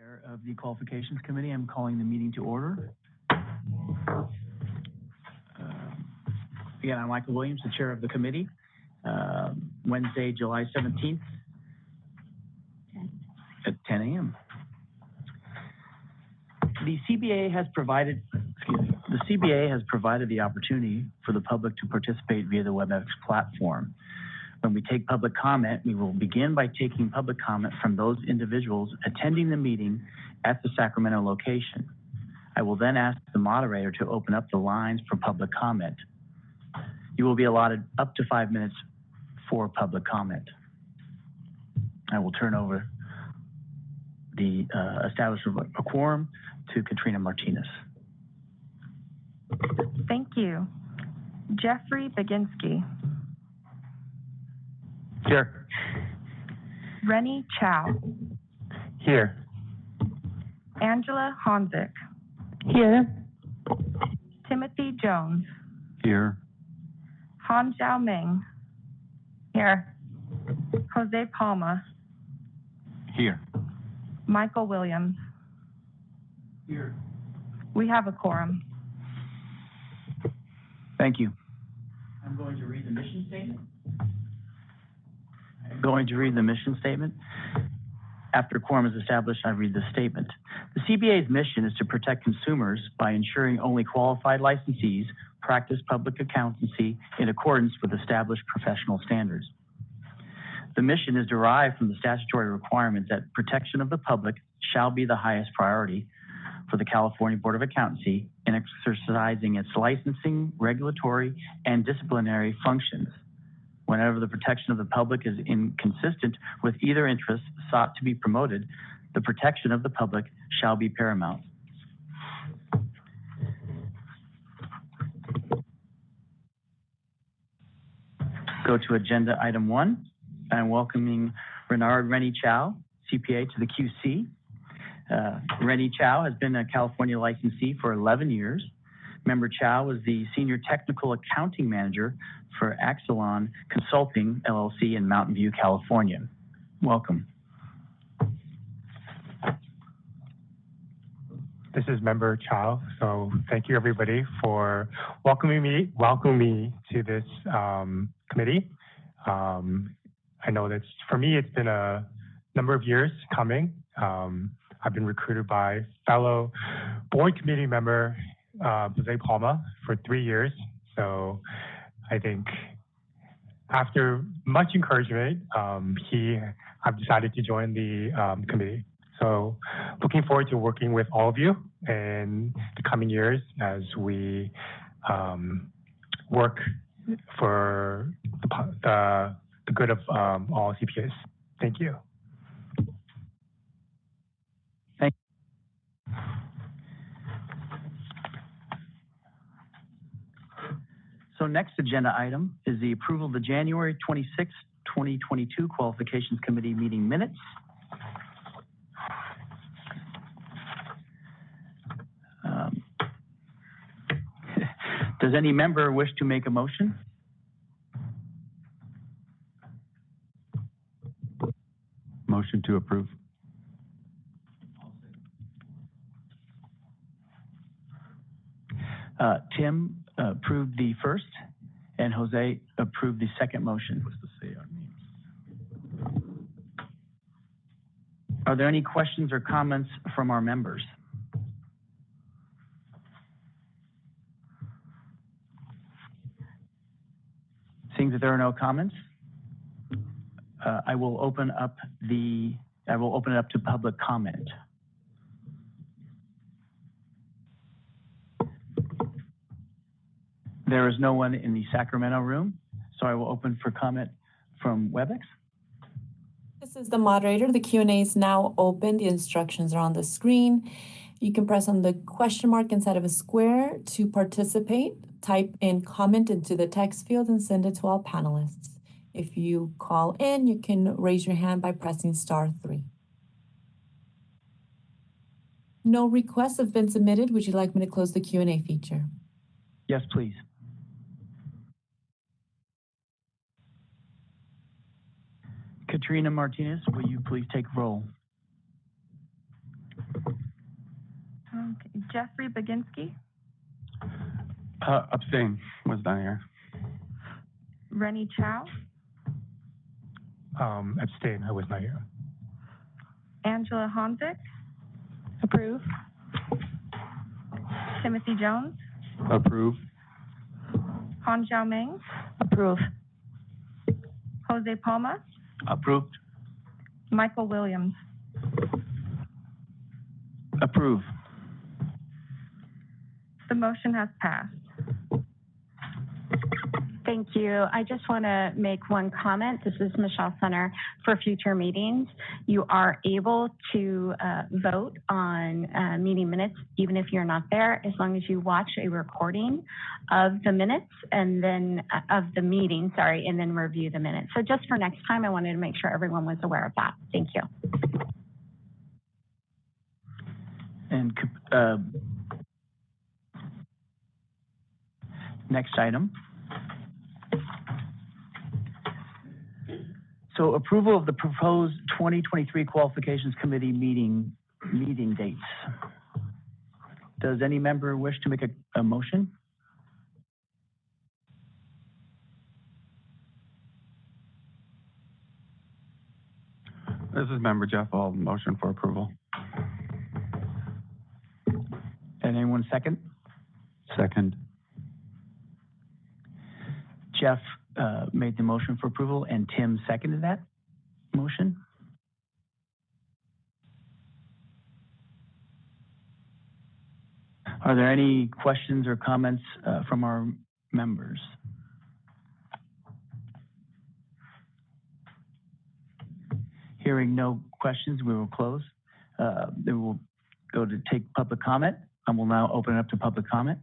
Chair of the Qualifications Committee, I'm calling the meeting to order. Again, I'm Michael Williams, the Chair of the Committee. Wednesday, July 17th at 10 a.m. The CBA has provided the opportunity for the public to participate via the WebEx platform. When we take public comment, we will begin by taking public comment from those individuals attending the meeting at the Sacramento location. I will then ask the moderator to open up the lines for public comment. You will be allotted up to 5 minutes for public comment. I will turn over the establishment of a quorum to Katrina Martinez. Thank you. Jeffrey Baginski. Here. Rennie Chow. Here. Angela Honzik. Here. Timothy Jones. Here. Han Zhao Ming. Here. Jose Palma. Here. Michael Williams. Here. We have a quorum. Thank you. I'm going to read the mission statement. After quorum is established, I read the statement. The CBA's mission is to protect consumers by ensuring only qualified licensees practice public accountancy in accordance with established professional standards. The mission is derived from the statutory requirement that protection of the public shall be the highest priority for the California Board of Accountancy in exercising its licensing, regulatory, and disciplinary functions. Whenever the protection of the public is inconsistent with either interest sought to be promoted, the protection of the public shall be paramount. Go to agenda item 1. I'm welcoming Rennie Chow, CPA, to the QC. Rennie Chow has been a California licensee for 11 years. Member Chow was the Senior Technical Accounting Manager for Axelon Consulting, LLC in Mountain View, California. Welcome. This is Member Chow, so thank you everybody for welcoming me to this committee. I know that for me, it's been a number of years coming. I've been recruited by fellow board committee member Jose Palma for 3 years. So I think after much encouragement, I've decided to join the committee. So looking forward to working with all of you in the coming years as we work for the good of all CPAs. Thank you. So next agenda item is the approval of the January 26, 2022 Qualifications Committee meeting minutes. Does any member wish to make a motion? Motion to approve. Tim approved the first, and Jose approved the second motion. What's to say our names? Are there any questions or comments from our members? Seeing that there are no comments, I will open it up to public comment. There is no one in the Sacramento room, so I will open for comment from WebEx. This is the moderator. The Q&A is now open. The instructions are on the screen. You can press on the question mark inside of a square to participate. Type in comment into the text field and send it to all panelists. If you call in, you can raise your hand by pressing *3. No requests have been submitted. Would you like me to close the Q&A feature? Yes, please. Katrina Martinez, will you please take roll? Okay. Jeffrey Baginski, Abstain, was not here. Rennie Chow, Abstain, I was not here. Angela Honzik, Approve. Timothy Jones, Approve. Han Xiaoming, Approve. Jose Palma, Approved. Michael Williams. Approve. The motion has passed. Thank you. I just want to make one comment. This is Michelle Center. For future meetings, you are able to vote on meeting minutes, even if you're not there, as long as you watch a recording of the minutes and then of the meeting, and then review the minutes. So just for next time, I wanted to make sure everyone was aware of that. Thank you. And next item. So approval of the proposed 2023 Qualifications Committee meeting dates. Does any member wish to make a motion? This is Member Jeff. I'll motion for approval. And anyone second? Second. Jeff made the motion for approval and Tim seconded that motion. Are there any questions or comments from our members? Hearing no questions, we will close. Then we'll go to take public comment. I will now open it up to public comment.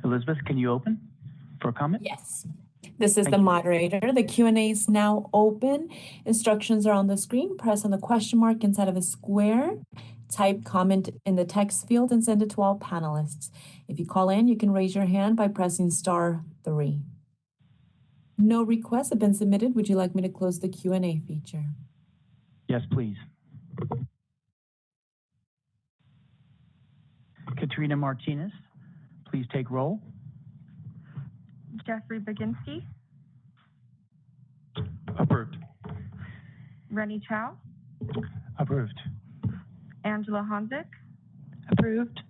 Elizabeth, can you open for comment? Yes. This is Thank the you. moderator. The Q&A is now open. Instructions are on the screen. Press on the question mark inside of a square. Type comment in the text field and send it to all panelists. If you call in, you can raise your hand by pressing *3. No requests have been submitted. Would you like me to close the Q&A feature? Yes, please. Katrina Martinez, please take roll. Jeffrey Baginski, Approved. Rennie Chow, Approved. Angela Honzik, Approved.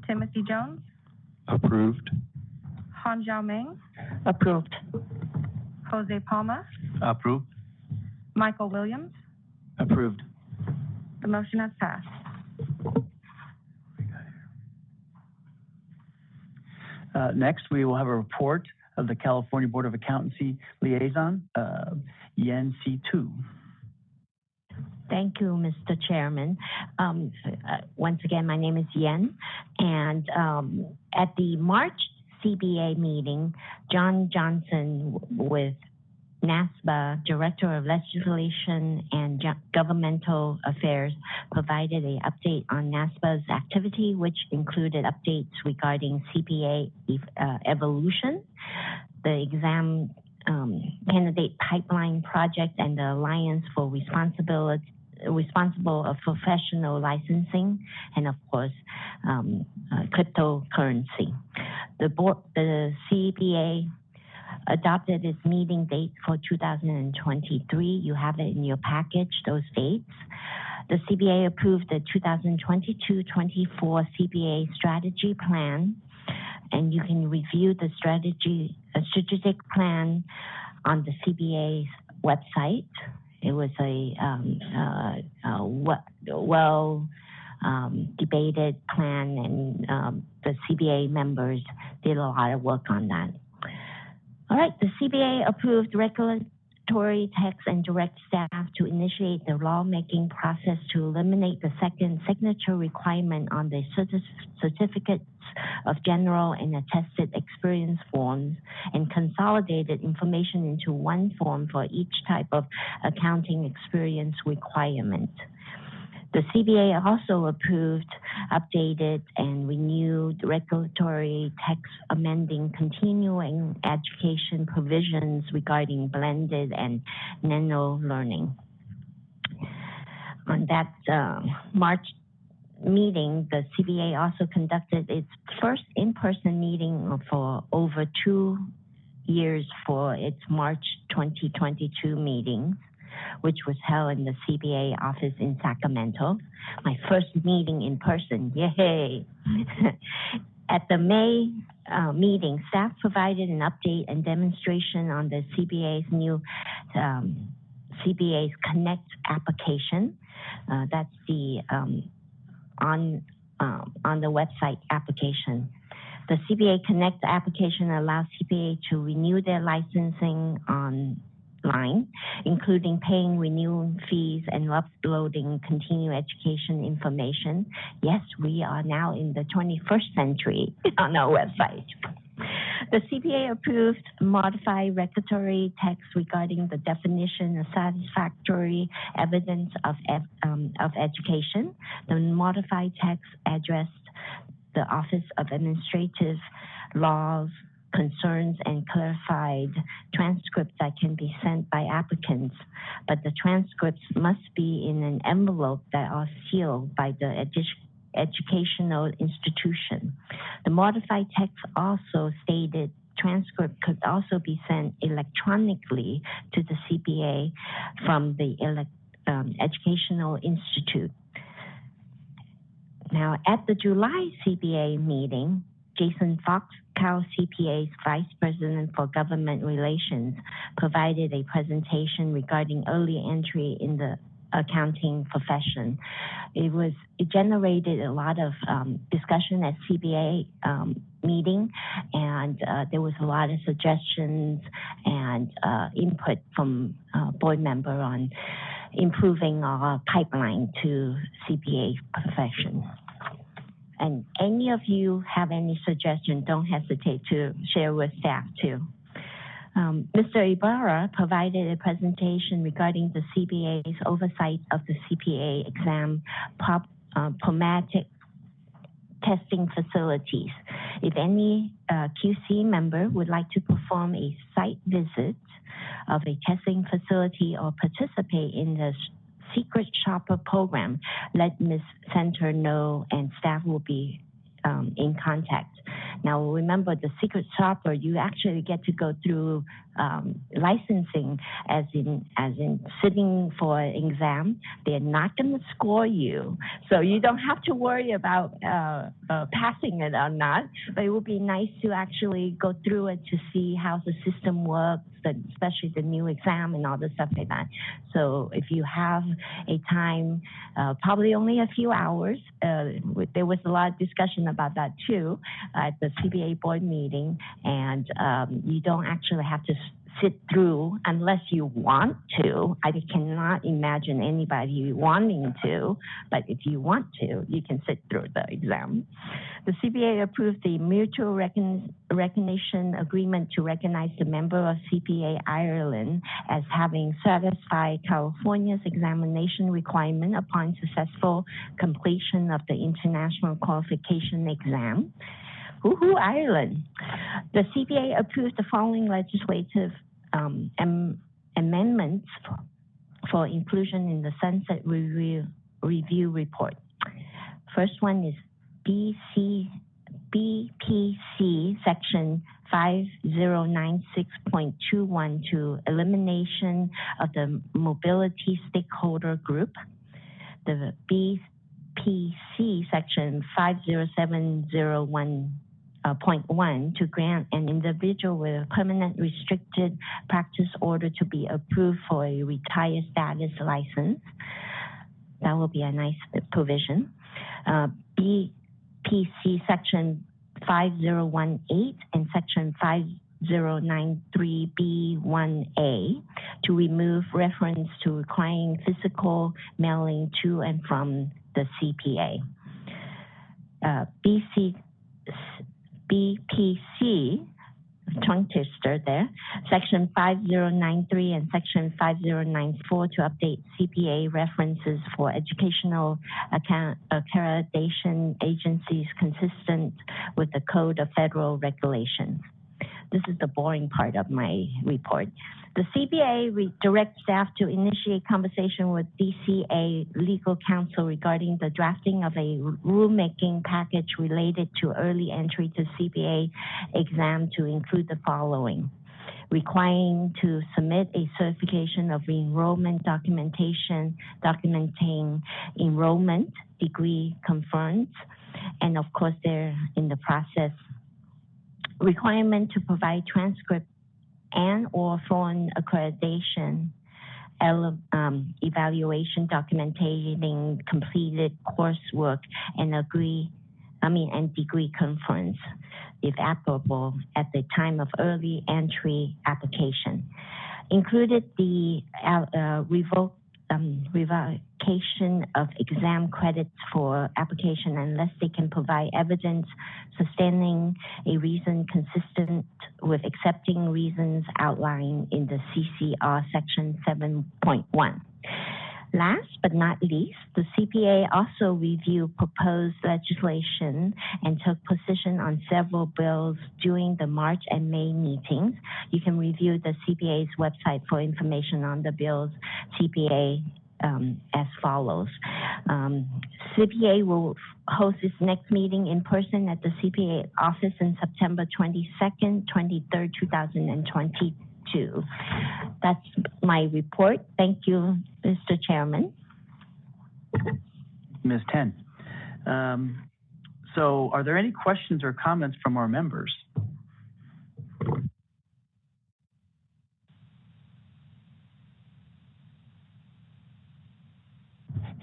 Timothy Jones, Approved. Han Xiaoming, Approved. Jose Palma, Approved. Michael Williams. Approved. The motion has passed. Next, we will have a report of the California Board of Accountancy Liaison, Yen C2. Thank you, Mr. Chairman. Once again, my name is Yen, and at the March CBA meeting, John Johnson with NASBA, Director of Legislation and Governmental Affairs, provided an update on NASBA's activity, which included updates regarding CPA evolution, the exam candidate pipeline project, and the Alliance for Responsible Professional Licensing, and of course, cryptocurrency. The CPA adopted its meeting date for 2023. You have it in your package, those dates. The CBA approved the 2022-24 CBA strategy plan, and you can review the strategic plan on the CBA's website. It was a debated plan, and the CBA members did a lot of work on that. All right, the CBA approved regulatory text and direct staff to initiate the lawmaking process to eliminate the second signature requirement on the certificates of general and attested experience forms and consolidated information into one form for each type of accounting experience requirement. The CBA also approved, updated, and renewed regulatory text amending continuing education provisions regarding blended and nano learning. On that March meeting, the CBA also conducted its first in-person meeting for over 2 years for its March 2022 meetings, which was held in the CBA office in Sacramento. My first meeting in person, yay! At the May meeting, staff provided an update and demonstration on the CBA's new CBA's Connect application. That's the on the website application. The CBA Connect application allows CPA to renew their licensing online, including paying renewal fees and uploading continuing education information. Yes, we are now in the 21st century on our website. The CPA approved modified regulatory text regarding the definition of satisfactory evidence of education. The modified text addressed the Office of Administrative Laws concerns and clarified transcripts that can be sent by applicants, but the transcripts must be in an envelope that are sealed by the educational institution. The modified text also stated transcript could also be sent electronically to the CPA from the educational institute. Now, at the July CPA meeting, Jason Fox, Cal CPA's Vice President for Government Relations, provided a presentation regarding early entry in the accounting profession. It generated a lot of discussion at CPA meeting, and there was a lot of suggestions and input from board member on improving our pipeline to CPA profession. And any of you have any suggestions, don't hesitate to share with staff too. Mr. Ibarra provided a presentation regarding the CPA's oversight of the CPA exam pragmatic testing facilities. If any QC member would like to perform a site visit of a testing facility or participate in the secret shopper program, let Ms. Center know and staff will be in contact. Now remember, the secret shopper, you actually get to go through licensing as in sitting for an exam. They're not going to score you, so you don't have to worry about passing it or not, but it would be nice to actually go through it to see how the system works, especially the new exam and all the stuff like that. So if you have a time, probably only a few hours, there was a lot of discussion about that too at the CPA board meeting, and you don't actually have to sit through unless you want to. I cannot imagine anybody wanting to, but if you want to, you can sit through the exam. The CPA approved the mutual recognition agreement to recognize the member of CPA Ireland as having satisfied California's examination requirement upon successful completion of the International Qualification exam. Woohoo, Ireland. The CPA approved the following legislative amendments for inclusion in the Sunset Review report. First one is BPC section 5096.21 to elimination of the mobility stakeholder group. The BPC section 50701.1 to grant an individual with a permanent restricted practice order to be approved for a retired status license. That will be a nice provision. BPC section 5018 and section 5093B1A to remove reference to requiring physical mailing to and from the CPA. BPC tongue twister there, Section 5093 and Section 5094 to update CPA references for educational accreditation agencies consistent with the Code of Federal Regulations. This is the boring part of my report. The CPA directs staff to initiate conversation with DCA legal counsel regarding the drafting of a rulemaking package related to early entry to CPA exam to include the following: requiring to submit a certification of enrollment documentation documenting enrollment, degree conference, and of course they're in the process. Requirement to provide transcript and or foreign accreditation evaluation documenting completed coursework and degree conference, if applicable, at the time of early entry application. Included the revocation of exam credits for application unless they can provide evidence sustaining a reason consistent with accepting reasons outlined in the CCR Section 7.1. Last but not least, the CPA also reviewed proposed legislation and took position on several bills during the March and May meetings. You can review the CPA's website for information on the bills. CPA as follows. CPA will host its next meeting in person at the CPA office in September 22nd, 23rd, 2022. That's my report. Thank you, Mr. Chairman. Ms. Ten. So are there any questions or comments from our members?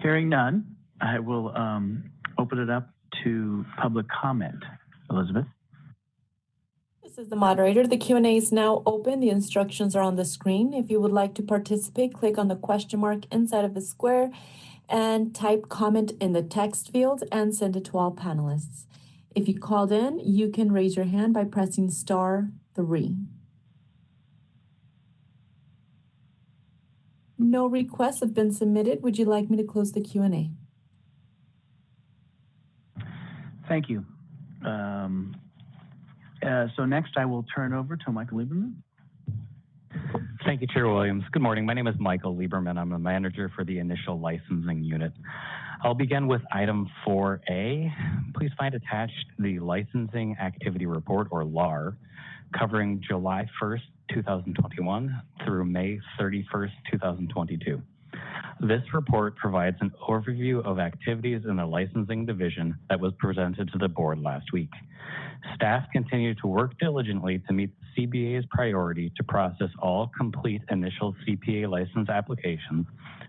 Hearing none, I will open it up to public comment. Elizabeth? This is the moderator. The Q&A is now open. The instructions are on the screen. If you would like to participate, click on the question mark inside of the square and type comment in the text field and send it to all panelists. If you called in, you can raise your hand by pressing *3. No requests have been submitted. Would you like me to close the Q&A? Thank you. So next I will turn over to Michael Lieberman. Thank you, Chair Williams. Good morning. My name is Michael Lieberman. I'm a manager for the initial licensing unit. I'll begin with item 4A. Please find attached the licensing activity report, or LAR, covering July 1st, 2021 through May 31st, 2022. This report provides an overview of activities in the licensing division that was presented to the board last week. Staff continue to work diligently to meet the CBA's priority to process all complete initial CPA license applications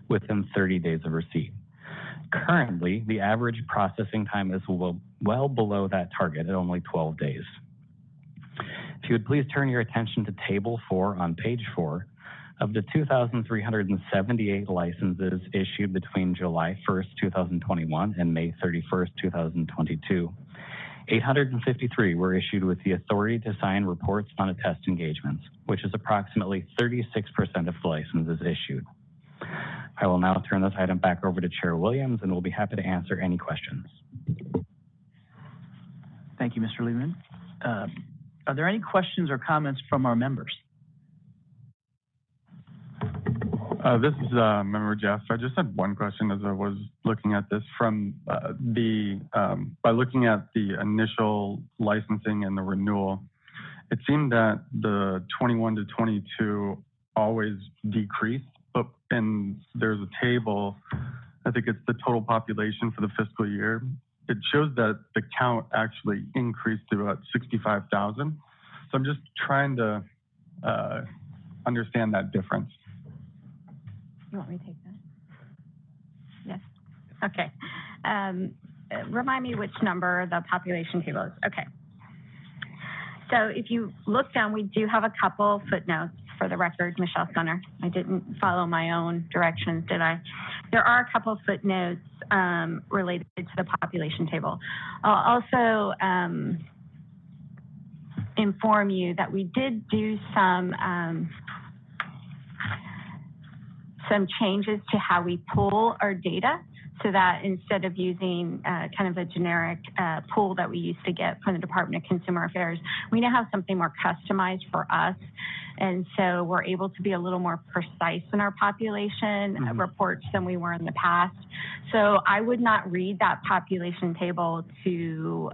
within 30 days of receipt. Currently, the average processing time is well below that target at only 12 days. If you would please turn your attention to Table 4 on page 4, of the 2,378 licenses issued between July 1st, 2021 and May 31st, 2022, 853 were issued with the authority to sign reports on attest engagements, which is approximately 36% of the licenses issued. I will now turn this item back over to Chair Williams and will be happy to answer any questions. Thank you, Mr. Lieberman. Are there any questions or comments from our members? This is Member Jeff. I just had one question as I was looking at this from by looking at the initial licensing and the renewal, it seemed that the 21 to 22 always decreased, but then there's a table, I think it's the total population for the fiscal year. It shows that the count actually increased to about 65,000. So I'm just trying to understand that difference. You want me to take that? Yes. Okay. Remind me which number the population table is. Okay. So if you look down, we do have a couple footnotes for the record, Michelle Sunner. I didn't follow my own directions, did I? There are a couple footnotes related to the population table. I'll also inform you that we did do some changes to how we pull our data, so that instead of using kind of a generic pool that we used to get from the Department of Consumer Affairs, we now have something more customized for us. And so we're able to be a little more precise in our population reports than we were in the past. So I would not read that population table to,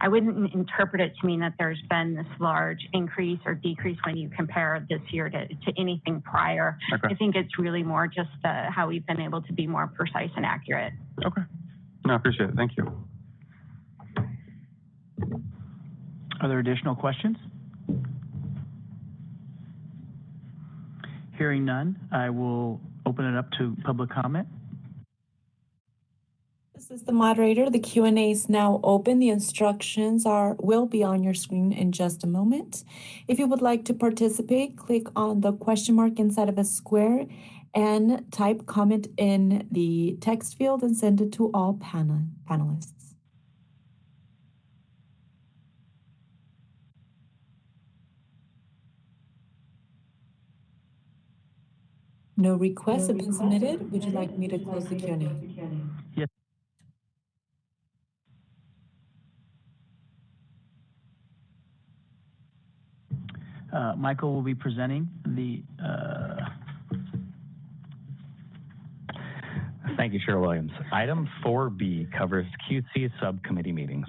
I wouldn't interpret it to mean that there's been this large increase or decrease when you compare this year to anything prior. Okay. I think it's really more just how we've been able to be more precise and accurate. Okay. No, I appreciate it. Thank you. Are there additional questions? Hearing none, I will open it up to public comment. This is the moderator. The Q&A is now open. The instructions will be on your screen in just a moment. If you would like to participate, click on the question mark inside of a square and type comment in the text field and send it to all panelists. No requests have been submitted. Would you like me to close the Q&A? Yes. Michael will be presenting the. Thank you, Chair Williams. Item 4B covers QC subcommittee meetings.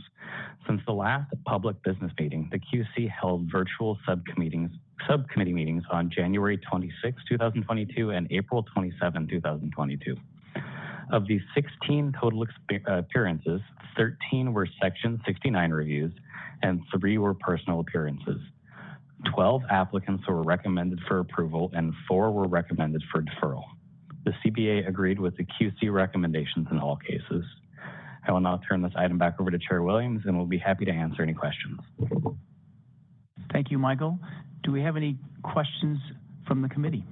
Since the last public business meeting, the QC held virtual subcommittee meetings on January 26, 2022 and April 27, 2022. Of these 16 total appearances, 13 were Section 69 reviews and 3 were personal appearances. 12 applicants were recommended for approval and 4 were recommended for deferral. The CBA agreed with the QC recommendations in all cases. I will now turn this item back over to Chair Williams and we'll be happy to answer any questions. Thank you, Michael. Do we have any questions from the committee?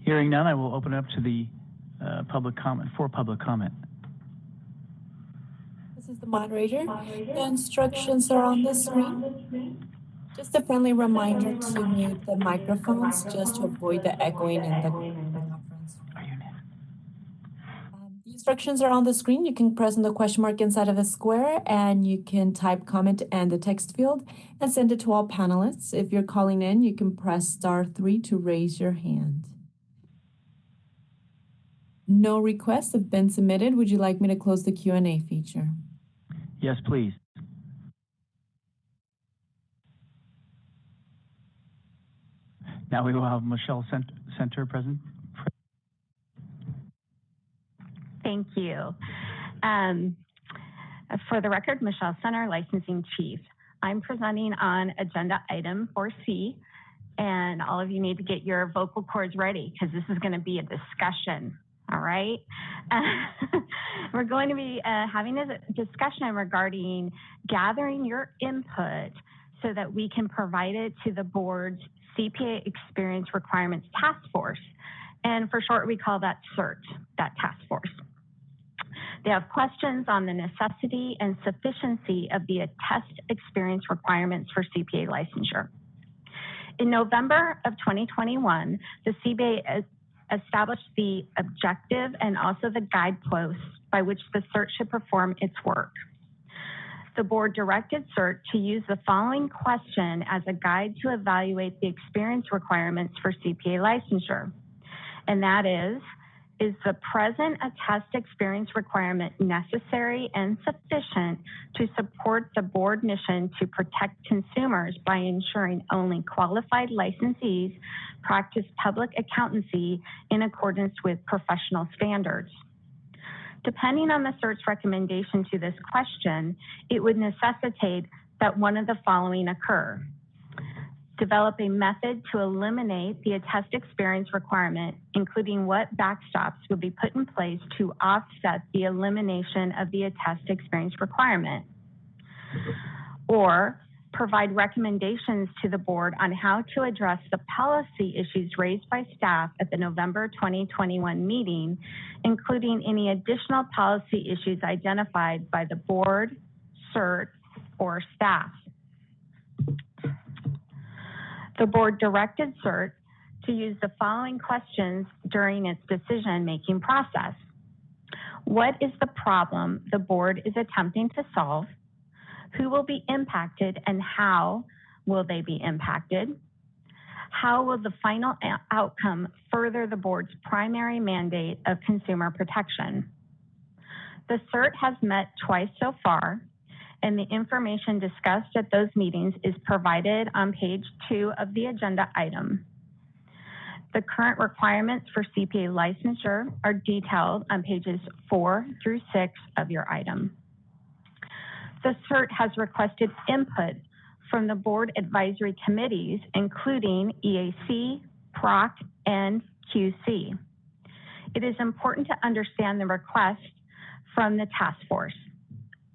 Hearing none, I will open it up to the public comment. This is the moderator. The instructions are on the screen. Just a friendly reminder to mute the microphones just to avoid the echoing in the conference. The instructions are on the screen. You can press on the question mark inside of a square and you can type comment in the text field and send it to all panelists. If you're calling in, you can press *3 to raise your hand. No requests have been submitted. Would you like me to close the Q&A feature? Yes, please. Now we will have Michelle Center present. Thank you. For the record, Michelle Center, Licensing Chief. I'm presenting on agenda item 4C, and all of you need to get your vocal cords ready because this is going to be a discussion. All right. We're going to be having a discussion regarding gathering your input so that we can provide it to the board's CPA Experience Requirements Task Force. And for short, we call that CERT, that task force. They have questions on the necessity and sufficiency of the attest experience requirements for CPA licensure. In November of 2021, the CBA established the objective and also the guideposts by which the CERT should perform its work. The board directed CERT to use the following question as a guide to evaluate the experience requirements for CPA licensure. And that is the present attest experience requirement necessary and sufficient to support the board mission to protect consumers by ensuring only qualified licensees practice public accountancy in accordance with professional standards? Depending on the CERT's recommendation to this question, it would necessitate that one of the following occur. Develop a method to eliminate the attest experience requirement, including what backstops would be put in place to offset the elimination of the attest experience requirement. Or provide recommendations to the board on how to address the policy issues raised by staff at the November 2021 meeting, including any additional policy issues identified by the board, CERT, or staff. The board directed CERT to use the following questions during its decision-making process. What is the problem the board is attempting to solve? Who will be impacted and how will they be impacted? How will the final outcome further the board's primary mandate of consumer protection? The CERT has met twice so far, and the information discussed at those meetings is provided on page 2 of the agenda item. The current requirements for CPA licensure are detailed on pages 4 through 6 of your item. The CERT has requested input from the board advisory committees, including EAC, PROC, and QC. It is important to understand the request from the task force.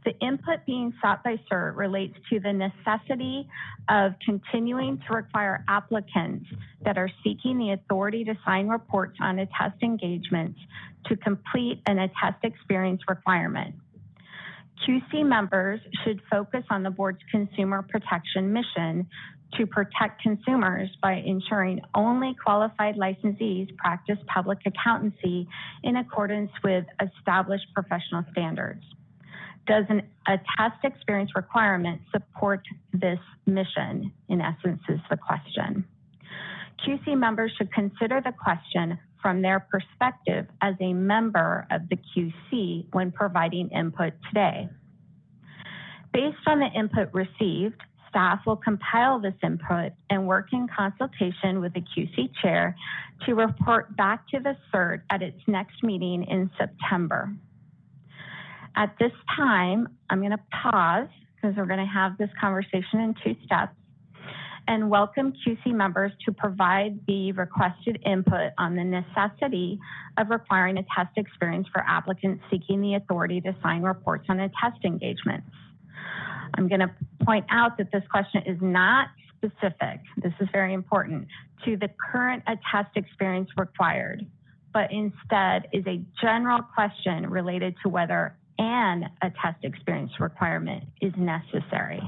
The input being sought by CERT relates to the necessity of continuing to require applicants that are seeking the authority to sign reports on attest engagements to complete an attest experience requirement. QC members should focus on the board's consumer protection mission to protect consumers by ensuring only qualified licensees practice public accountancy in accordance with established professional standards. Does an attest experience requirement support this mission, in essence, is the question. QC members should consider the question from their perspective as a member of the QC when providing input today. Based on the input received, staff will compile this input and work in consultation with the QC chair to report back to the CERT at its next meeting in September. At this time, I'm going to pause because we're going to have this conversation in 2 steps and welcome QC members to provide the requested input on the necessity of requiring a test experience for applicants seeking the authority to sign reports on attest engagements. I'm going to point out that this question is not specific, this is very important, to the current attest experience required, but instead is a general question related to whether an attest experience requirement is necessary.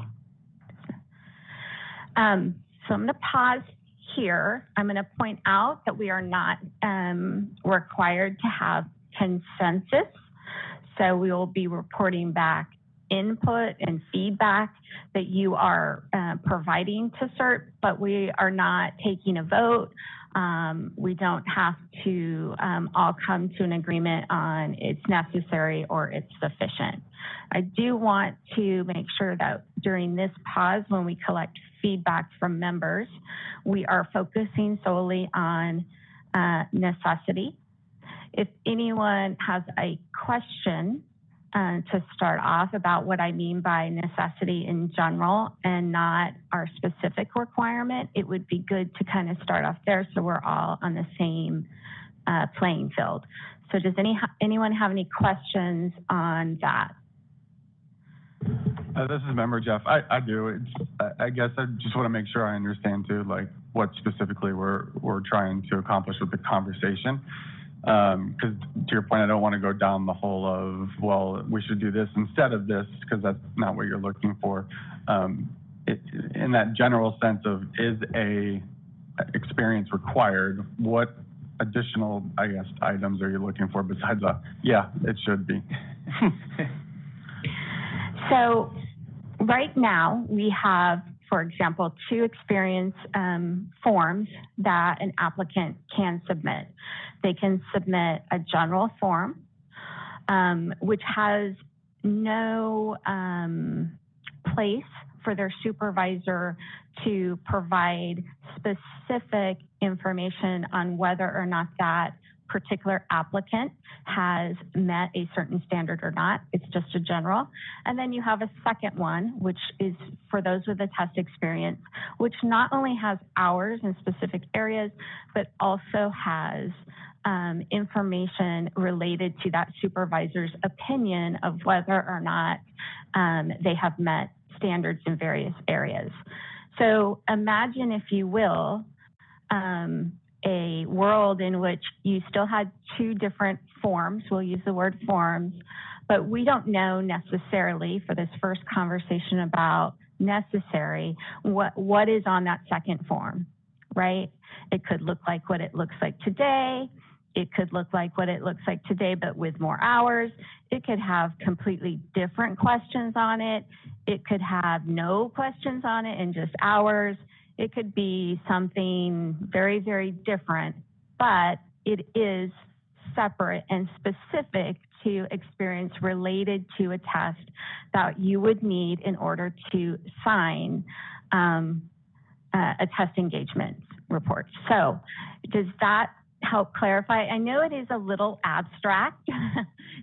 So I'm going to pause here. I'm going to point out that we are not required to have consensus. So we will be reporting back input and feedback that you are providing to CERT, but we are not taking a vote. We don't have to all come to an agreement on it's necessary or it's sufficient. I do want to make sure that during this pause, when we collect feedback from members, we are focusing solely on necessity. If anyone has a question to start off about what I mean by necessity in general and not our specific requirement, it would be good to kind of start off there so we're all on the same playing field. So does anyone have any questions on that? This is Member Jeff. I do. I guess I just want to make sure I understand too, like what specifically we're trying to accomplish with the conversation. Because to your point, I don't want to go down the whole of, well, we should do this instead of this, because that's not what you're looking for. In that general sense of, is a experience required, what additional, I guess, items are you looking for besides yeah, it should be? So right now we have, for example, 2 experience forms that an applicant can submit. They can submit a general form, which has no place for their supervisor to provide specific information on whether or not that particular applicant has met a certain standard or not. It's just a general. And then you have a second one, which is for those with a test experience, which not only has hours in specific areas, but also has information related to that supervisor's opinion of whether or not they have met standards in various areas. So imagine, if you will, a world in which you still had two different forms. We'll use the word forms, but we don't know necessarily for this first conversation about necessary what is on that second form, right? It could look like what it looks like today. It could look like what it looks like today, but with more hours. It could have completely different questions on it. It could have no questions on it and just hours. It could be something very, very different, but it is separate and specific to experience related to a test that you would need in order to sign a test engagement report. So does that help clarify? I know it is a little abstract.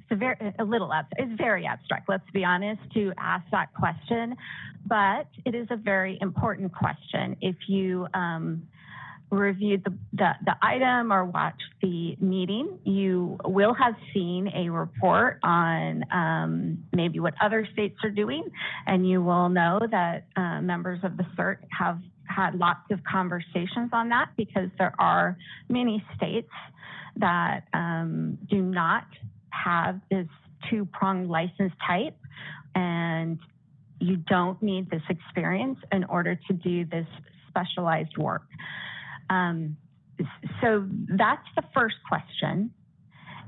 It's very abstract, let's be honest, to ask that question, but it is a very important question. If you reviewed the item or watched the meeting, you will have seen a report on maybe what other states are doing, and you will know that members of the CERT have had lots of conversations on that, because there are many states that do not have this two-pronged license type, and you don't need this experience in order to do this specialized work. So that's the first question.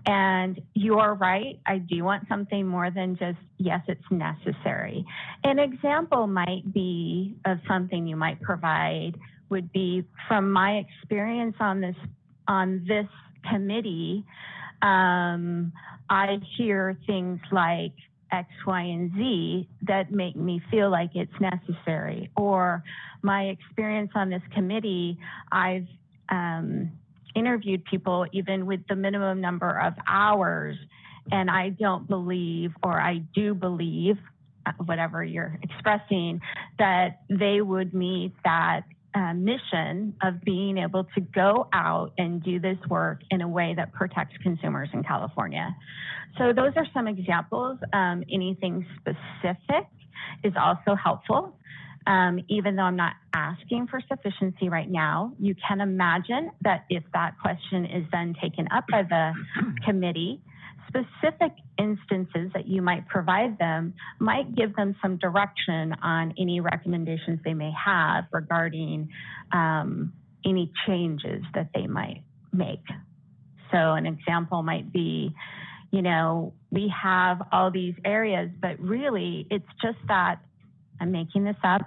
And you are right, I do want something more than just, yes, it's necessary. An example might be of something you might provide would be, from my experience on this committee, I hear things like X, Y, and Z that make me feel like it's necessary. Or my experience on this committee, I've interviewed people even with the minimum number of hours, and I don't believe, or I do believe, whatever you're expressing, that they would meet that mission of being able to go out and do this work in a way that protects consumers in California. So those are some examples. Anything specific is also helpful. Even though I'm not asking for sufficiency right now, you can imagine that if that question is then taken up by the committee, specific instances that you might provide them might give them some direction on any recommendations they may have regarding any changes that they might make. So an example might be, you know, we have all these areas, but really it's just that, I'm making this up,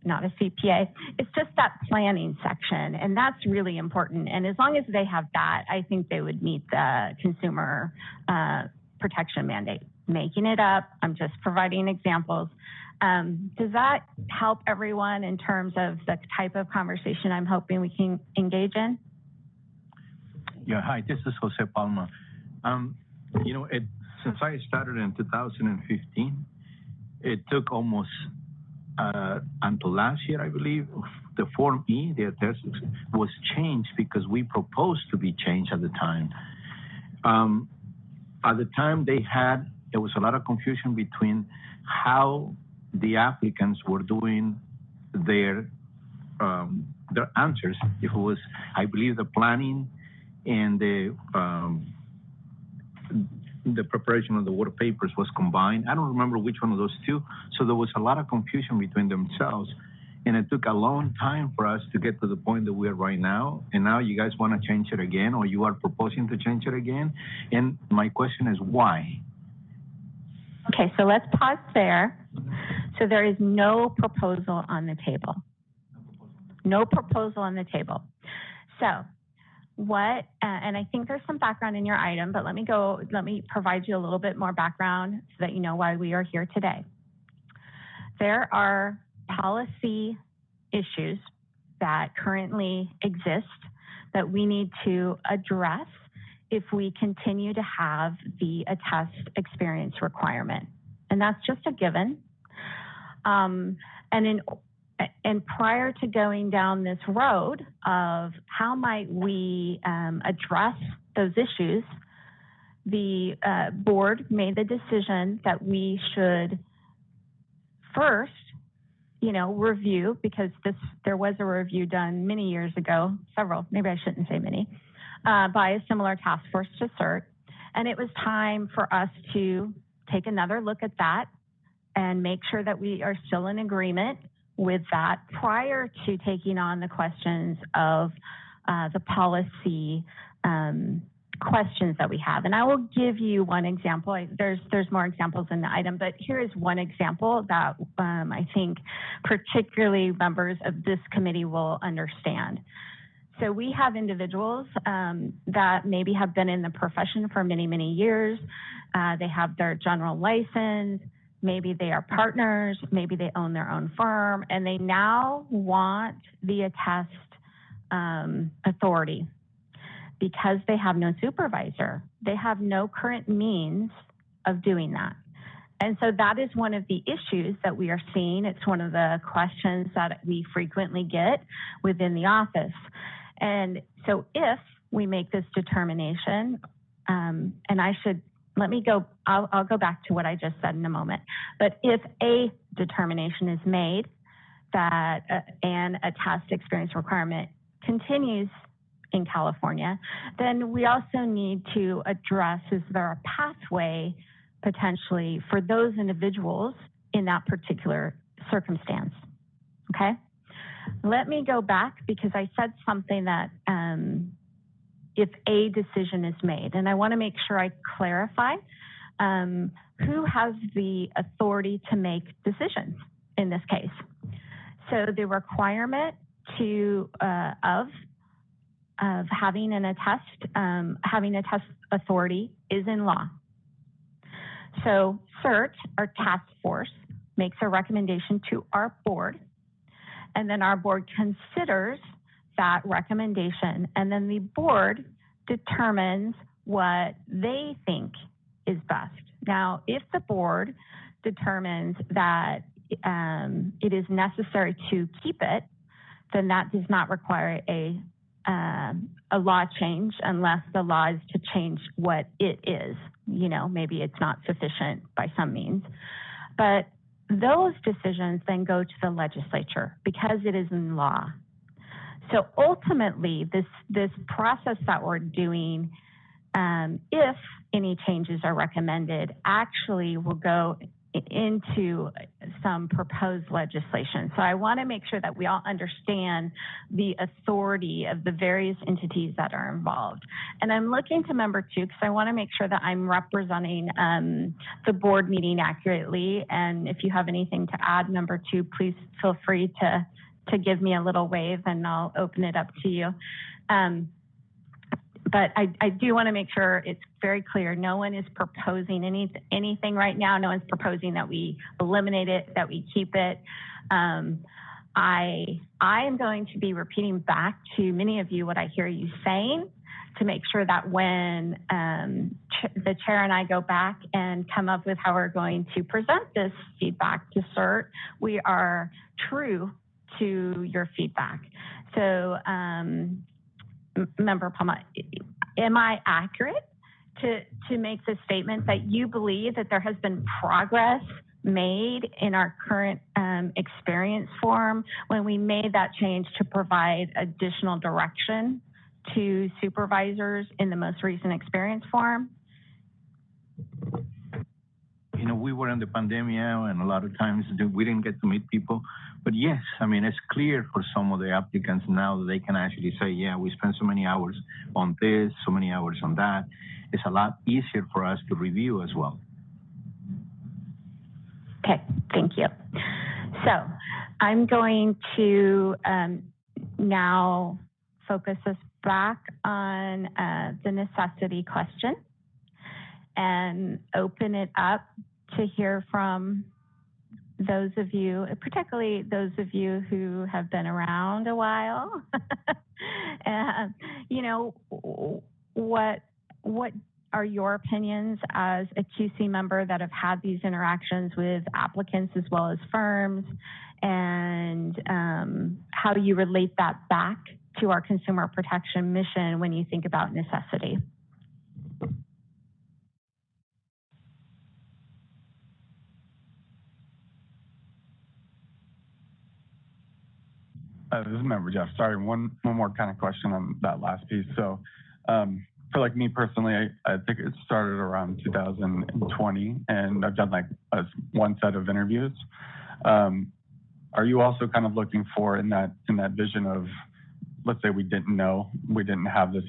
not a CPA, it's just that planning section, and that's really important. And as long as they have that, I think they would meet the consumer protection mandate. Making it up, I'm just providing examples. Does that help everyone in terms of the type of conversation I'm hoping we can engage in? Yeah, hi, this is Jose Palma. You know, since I started in 2015, it took almost until last year, I believe, the Form E, the test was changed because we proposed to be changed at the time. At the time there was a lot of confusion between how the applicants were doing their answers. If it was, I believe, the planning and the preparation of the work papers was combined. I don't remember which one of those two. So there was a lot of confusion between themselves. And it took a long time for us to get to the point that we are right now. And now you guys want to change it again, or you are proposing to change it again. And my question is why? Okay, so let's pause there. So there is no proposal on the table. No proposal on the table. So and I think there's some background in your item, but let me provide you a little bit more background so that you know why we are here today. There are policy issues that currently exist that we need to address if we continue to have the attest experience requirement. And that's just a given. And prior to going down this road of how might we address those issues, the board made the decision that we should first, review, because there was a review done many years ago, several, maybe I shouldn't say many, by a similar task force to CERT. And it was time for us to take another look at that and make sure that we are still in agreement with that prior to taking on the questions of the policy questions that we have. And I will give you one example. There's more examples in the item, but here is one example that I think particularly members of this committee will understand. So we have individuals that maybe have been in the profession for many, many years. They have their general license. Maybe they are partners. Maybe they own their own firm, and they now want the attest authority. Because they have no supervisor, they have no current means of doing that. And so that is one of the issues that we are seeing. It's one of the questions that we frequently get within the office. And so if we make this determination, and I'll go back to what I just said in a moment. But if a determination is made that an attest experience requirement continues in California, then we also need to address, is there a pathway potentially for those individuals in that particular circumstance? Okay. Let me go back, because I said something that if a decision is made, and I want to make sure I clarify who has the authority to make decisions in this case. So the requirement of having having a test authority is in law. So CERT, our task force, makes a recommendation to our board, and then our board considers that recommendation, and then the board determines what they think is best. Now, if the board determines that it is necessary to keep it, then that does not require a law change unless the law is to change what it is. Maybe it's not sufficient by some means. But those decisions then go to the legislature because it is in law. So ultimately, this process that we're doing, if any changes are recommended, actually will go into some proposed legislation. So I want to make sure that we all understand the authority of the various entities that are involved. And I'm looking to member 2 because I want to make sure that I'm representing the board meeting accurately. And if you have anything to add, member 2, please feel free to give me a little wave and I'll open it up to you. But I do want to make sure it's very clear. No one is proposing anything right now. No one's proposing that we eliminate it, that we keep it. I am going to be repeating back to many of you what I hear you saying to make sure that when the chair and I go back and come up with how we're going to present this feedback to CERT, we are true to your feedback. So, Member Palma, am I accurate to make the statement that you believe that there has been progress made in our current experience form when we made that change to provide additional direction to supervisors in the most recent experience form? We were in the pandemic, and a lot of times we didn't get to meet people. But yes, it's clear for some of the applicants now that they can actually say, yeah, we spent so many hours on this, so many hours on that. It's a lot easier for us to review as well. Okay, thank you. So I'm going to now focus us back on the necessity question and open it up to hear from those of you, particularly those of you who have been around a while. What are your opinions as a QC member that have had these interactions with applicants as well as firms, and how do you relate that back to our consumer protection mission when you think about necessity? This is Member Jeff. Sorry, one more kind of question on that last piece. So, for like me personally, I think it started around 2020, and I've done like one set of interviews. Are you also kind of looking for in that vision of, let's say we didn't have this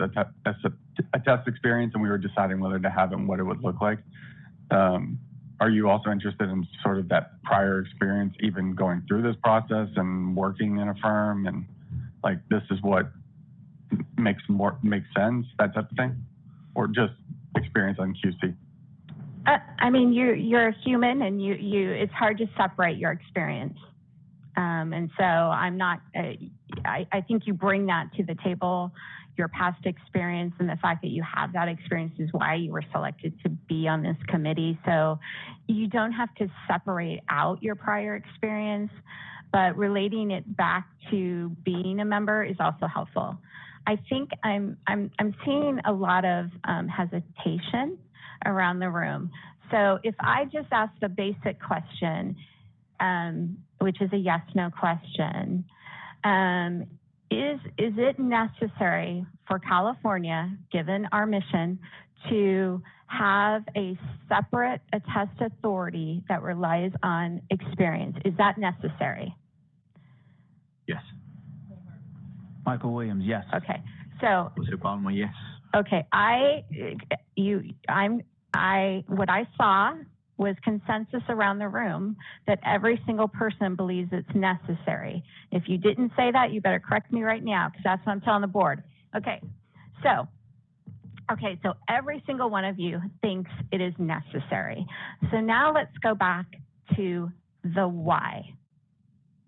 attest experience, and we were deciding whether to have it and what it would look like? Are you also interested in sort of that prior experience, even going through this process and working in a firm, and like this is what makes sense, that type of thing, or just experience on QC? I mean, you're a human, and it's hard to separate your experience. And so I'm not. I think you bring that to the table. Your past experience and the fact that you have that experience is why you were selected to be on this committee. So you don't have to separate out your prior experience, but relating it back to being a member is also helpful. I think I'm seeing a lot of hesitation around the room. So if I just ask the basic question, which is a yes/no question, is it necessary for California, given our mission, to have a separate attest authority that relies on experience? Is that necessary? Yes. Michael Williams, yes. Okay. So Jose Palma, yes. Okay. What I saw was consensus around the room that every single person believes it's necessary. If you didn't say that, you better correct me right now, because that's what I'm telling the board. Okay, so every single one of you thinks it is necessary. So now let's go back to the why.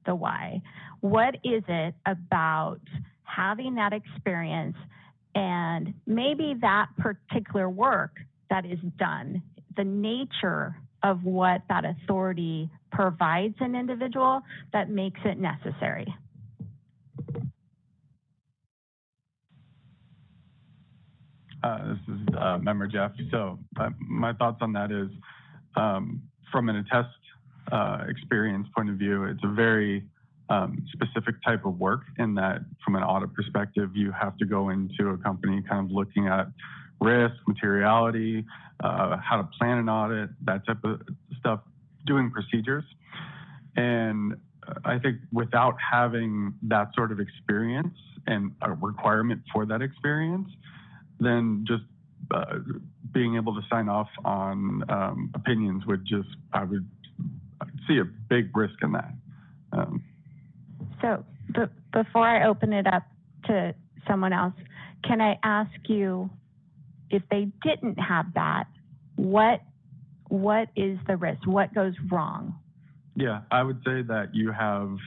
The why. What is it about having that experience and maybe that particular work that is done, the nature of what that authority provides an individual that makes it necessary? This is Member Jeff. So my thoughts on that is, from an attest experience point of view, it's a very specific type of work in that from an audit perspective, you have to go into a company kind of looking at risk, materiality, how to plan an audit, that type of stuff, doing procedures. And I think without having that sort of experience and a requirement for that experience, then just being able to sign off on opinions I would see a big risk in that. So before I open it up to someone else, can I ask you, if they didn't have that, what is the risk? What goes wrong? Yeah, I would say that you have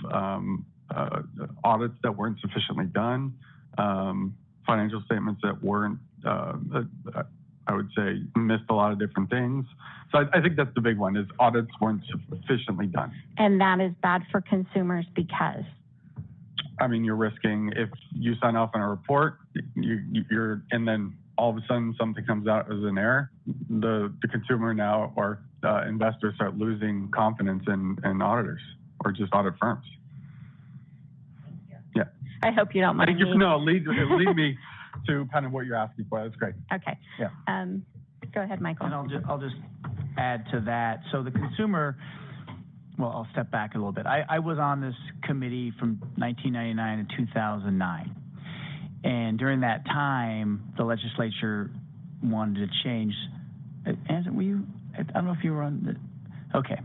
audits that weren't sufficiently done, financial statements that weren't, I would say, missed a lot of different things. So I think that's the big one, is audits weren't sufficiently done. And that is bad for consumers because? I mean, you're risking, if you sign off on a report, you're, and then all of a sudden something comes out as an error, the consumer now or investors start losing confidence in auditors or just audit firms. Yeah. I hope you don't mind. No, lead me to kind of what you're asking for. That's great. Okay. Yeah. Go ahead, Michael. And I'll just add to that. So the consumer, well, I'll step back a little bit. I was on this committee from 1999 to 2009. And during that time, the legislature wanted to change. Anson, were you? I don't know if you were on the. Okay.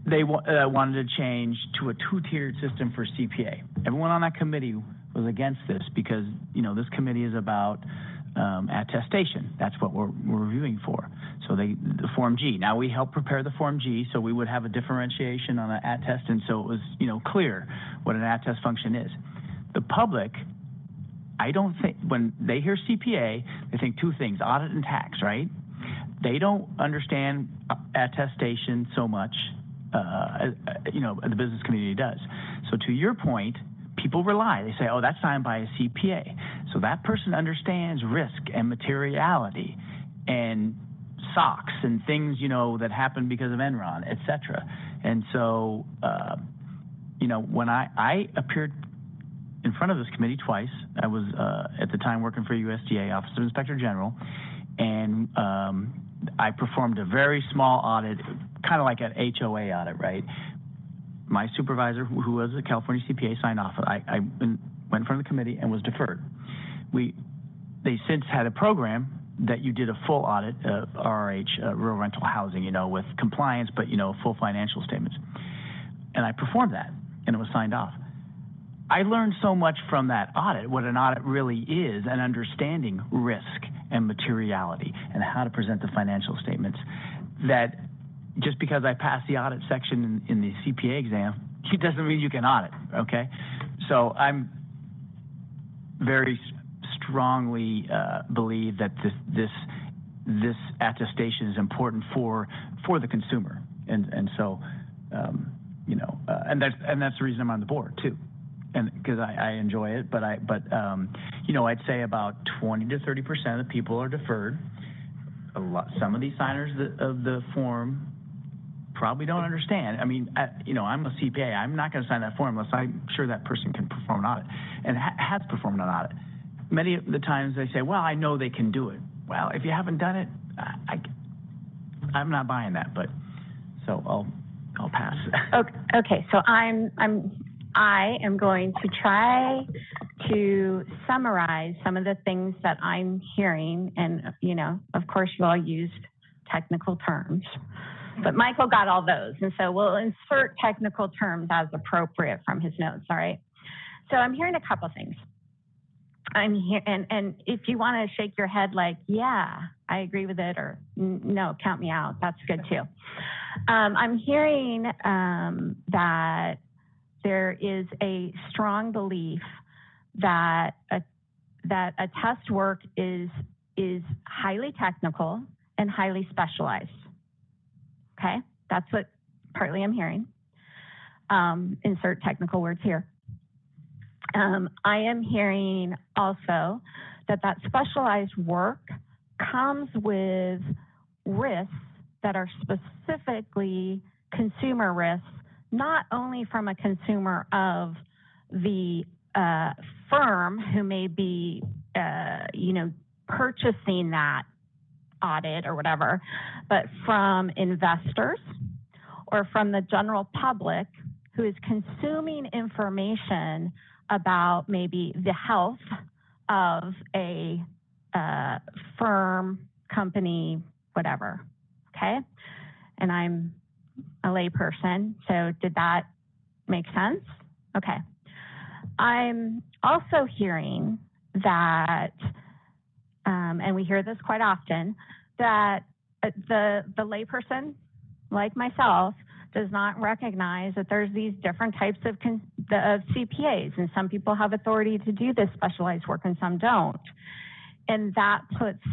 They wanted to change to a two-tiered system for CPA. Everyone on that committee was against this because, this committee is about attestation. That's what we're reviewing for. So the Form G. Now we helped prepare the Form G, so we would have a differentiation on an attest, and so it was, clear what an attest function is. The public, I don't think, when they hear CPA, they think two things, audit and tax, right? They don't understand attestation so much, the business community does. So to your point, people rely. They say, oh, that's signed by a CPA. So that person understands risk and materiality and SOX and things, that happen because of Enron, et cetera. And so, when I appeared in front of this committee twice. I was at the time working for USDA, Office of Inspector General, and I performed a very small audit, kind of like an HOA audit, right? My supervisor, who was a California CPA, signed off. I went in front of the committee and was deferred. They since had a program that you did a full audit of RRH, rural rental housing, you know, with compliance, but, you know, full financial statements. And I performed that, and it was signed off. I learned so much from that audit, what an audit really is, and understanding risk and materiality and how to present the financial statements, that just because I passed the audit section in the CPA exam, it doesn't mean you can audit, okay? So I'm very strongly believe that this attestation is important for the consumer, and so you know, and that's the reason I'm on the board too, and because I enjoy it. But you know, I'd say about 20 to 30% of people are deferred. Some of these signers of the form probably don't understand. I mean, you know, I'm a CPA. I'm not going to sign that form unless I'm sure that person can perform an audit and has performed an audit. Many of the times they say, well, I know they can do it. Well, if you haven't done it, I'm not buying that, but so I'll pass. Okay, so I am going to try to summarize some of the things that I'm hearing, and you know, of course, you all used technical terms, but Michael got all those, and so we'll insert technical terms as appropriate from his notes. All right. So I'm hearing a couple things. I'm here, and if you want to shake your head like, yeah, I agree with it, or no, count me out, that's good too. I'm hearing that there is a strong belief that a test work is highly technical and highly specialized. Okay, that's what partly I'm hearing. Insert technical words here. I am hearing also that specialized work comes with risks that are specifically consumer risks, not only from a consumer of the firm who may be, you know, purchasing that audit or whatever, but from investors or from the general public who is consuming information about maybe the health of a firm, company, whatever, okay? And I'm a layperson, so did that make sense? Okay. I'm also hearing that, and we hear this quite often, that the layperson, like myself, does not recognize that there's these different types of CPAs, and some people have authority to do this specialized work and some don't. And that puts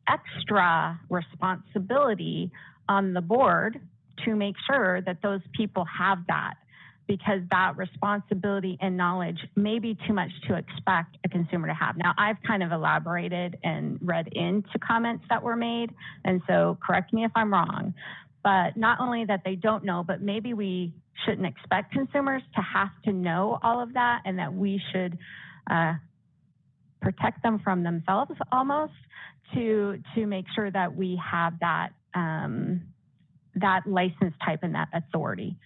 extra responsibility on the board to make sure that those people have that, because that responsibility and knowledge may be too much to expect a consumer to have. Now, I've kind of elaborated and read into comments that were made, and so correct me if I'm wrong. But not only that they don't know, but maybe we shouldn't expect consumers to have to know all of that, and that we should protect them from themselves almost to make sure that we have that that license type and that authority.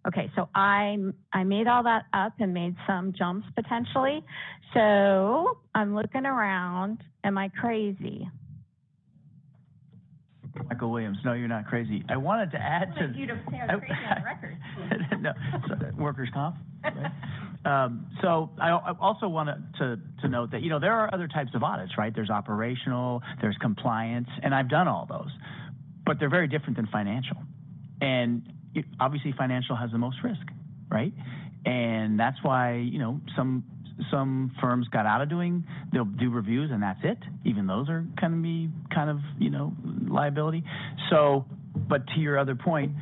Okay, so I made all that up and made some jumps potentially. So I'm looking around. Am I crazy? Michael Williams, no, you're not crazy. I wanted to add to... You to say I was crazy on the record. No, so, workers' comp, right? So I also wanted to note that, you know, there are other types of audits, right? There's operational, there's compliance, and I've done all those, but they're very different than financial. And obviously financial has the most risk, right? And that's why, you know, some firms got out of they'll do reviews and that's it. Even those are kind of, you know, liability. So, but to your other point,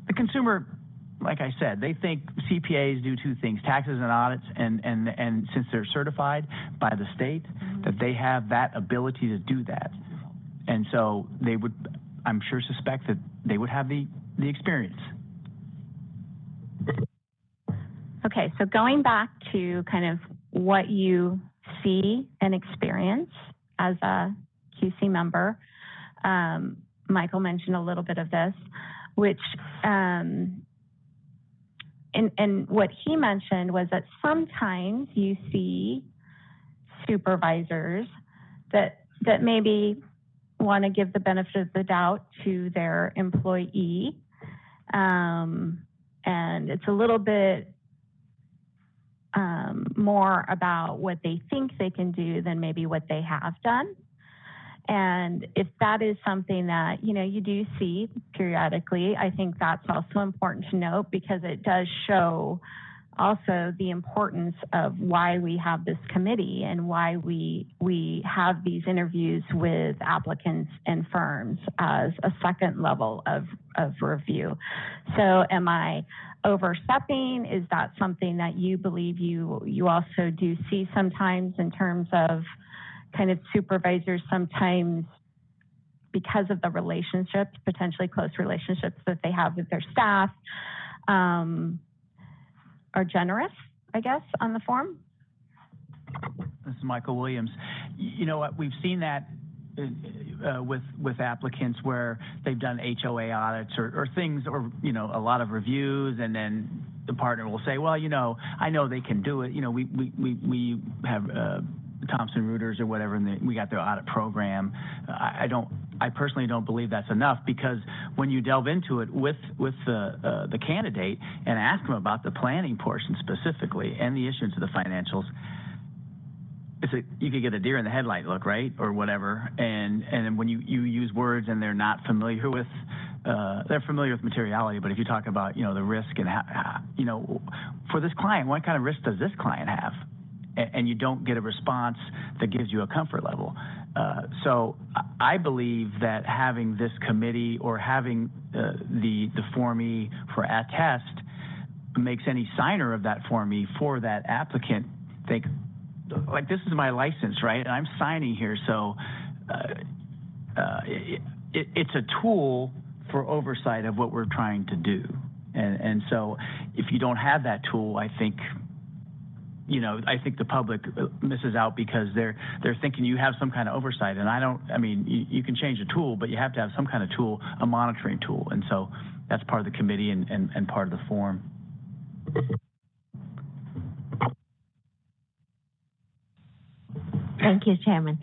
the consumer, like I said, they think CPAs do two things, taxes and audits, and since they're certified by the state, that they have that ability to do that. And so they would, I'm sure, suspect that they would have the experience. Okay, so going back to kind of what you see and experience as a QC member, Michael mentioned a little bit of this, which, and what he mentioned was that sometimes you see supervisors that maybe want to give the benefit of the doubt to their employee, and it's a little bit more about what they think they can do than maybe what they have done. And if that is something that, you know, you do see periodically, I think that's also important to note, because it does show also the importance of why we have this committee and why we have these interviews with applicants and firms as a second level of review. So am I overstepping? Is that something that you believe you also do see sometimes in terms of kind of supervisors sometimes, because of the relationships, potentially close relationships that they have with their staff, are generous, I guess, on the form? This is Michael Williams. You know what, we've seen that with applicants where they've done HOA audits or things, or, you know, a lot of reviews, and then the partner will say, well, you know, I know they can do it. You know, we have Thomson Reuters or whatever, and we got their audit program. I personally don't believe that's enough, because when you delve into it with the candidate and ask them about the planning portion specifically and the issuance of the financials, you could get a deer in the headlight look, right, or whatever. And when you use words and they're not familiar with, they're familiar with materiality, but if you talk about, you know, the risk and how, you know, for this client, what kind of risk does this client have? And you don't get a response that gives you a comfort level. So I believe that having this committee or having the Form E for attest makes any signer of that Form E for that applicant think, like, this is my license, right? And I'm signing here, so it's a tool for oversight of what we're trying to do. And so if you don't have that tool, I think, you know, I think the public misses out, because they're thinking you have some kind of oversight, and I mean, you can change a tool, but you have to have some kind of tool, a monitoring tool, and so that's part of the committee and part of the form. Thank you, Chairman.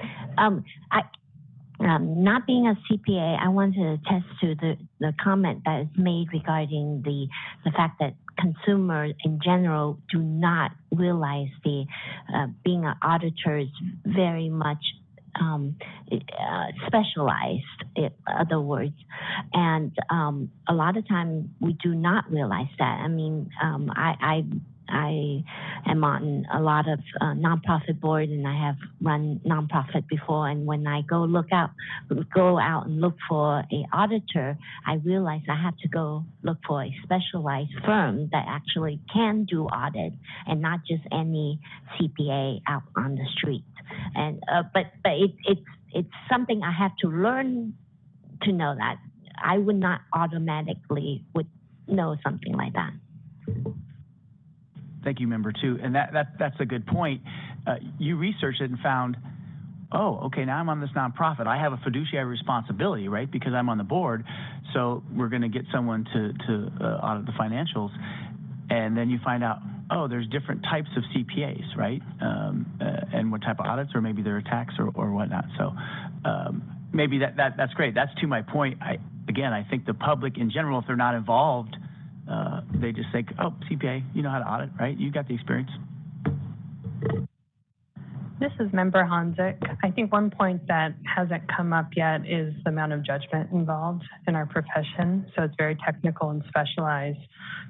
Not being a CPA, I want to attest to the comment that is made regarding the fact that consumers in general do not realize being an auditor is very much specialized, in other words. And a lot of times we do not realize that. I mean, I am on a lot of nonprofit boards, and I have run nonprofit before. And when I go out and look for an auditor, I realize I have to go look for a specialized firm that actually can do audit, and not just any CPA out on the street. And but it's something I have to learn to know that. I would not automatically would know something like that. Thank you, Member 2. And that's a good point. You researched it and found, oh, okay, now I'm on this nonprofit. I have a fiduciary responsibility, right, because I'm on the board. So we're going to get someone to audit the financials. And then you find out, oh, there's different types of CPAs, right? And what type of audits, or maybe they're a tax or whatnot. So maybe that's great. That's to my point. I think the public in general, if they're not involved, they just think, oh, CPA, you know how to audit, right? You got the experience. This is Member Hanzik. I think one point that hasn't come up yet is the amount of judgment involved in our profession. So it's very technical and specialized,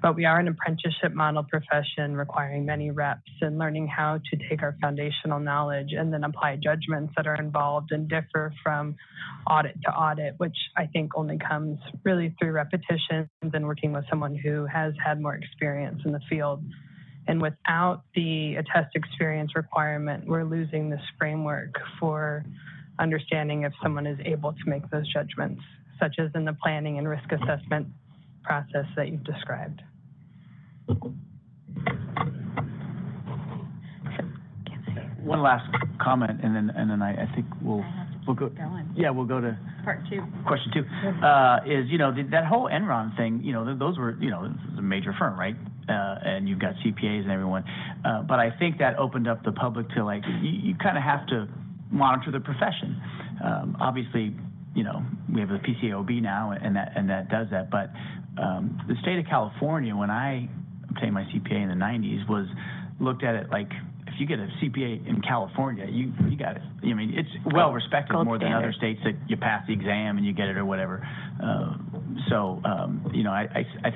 but we are an apprenticeship model profession requiring many reps and learning how to take our foundational knowledge and then apply judgments that are involved and differ from audit to audit, which I think only comes really through repetition and working with someone who has had more experience in the field. And without the attest experience requirement, we're losing this framework for understanding if someone is able to make those judgments, such as in the planning and risk assessment process that you've described. One last comment, and then I think we'll go. Yeah, we'll go to Part two. Question two. Is that whole Enron thing? Those were this is a major firm, right? And you've got CPAs and everyone. But I think that opened up the public to you kind of have to monitor the profession. Obviously, we have the PCAOB now, and that does that. But the state of California, when I obtained my CPA in the 90s, was looked at it like, if you get a CPA in California, you got it. I mean, it's well respected more than other states that you pass the exam and you get it or whatever. I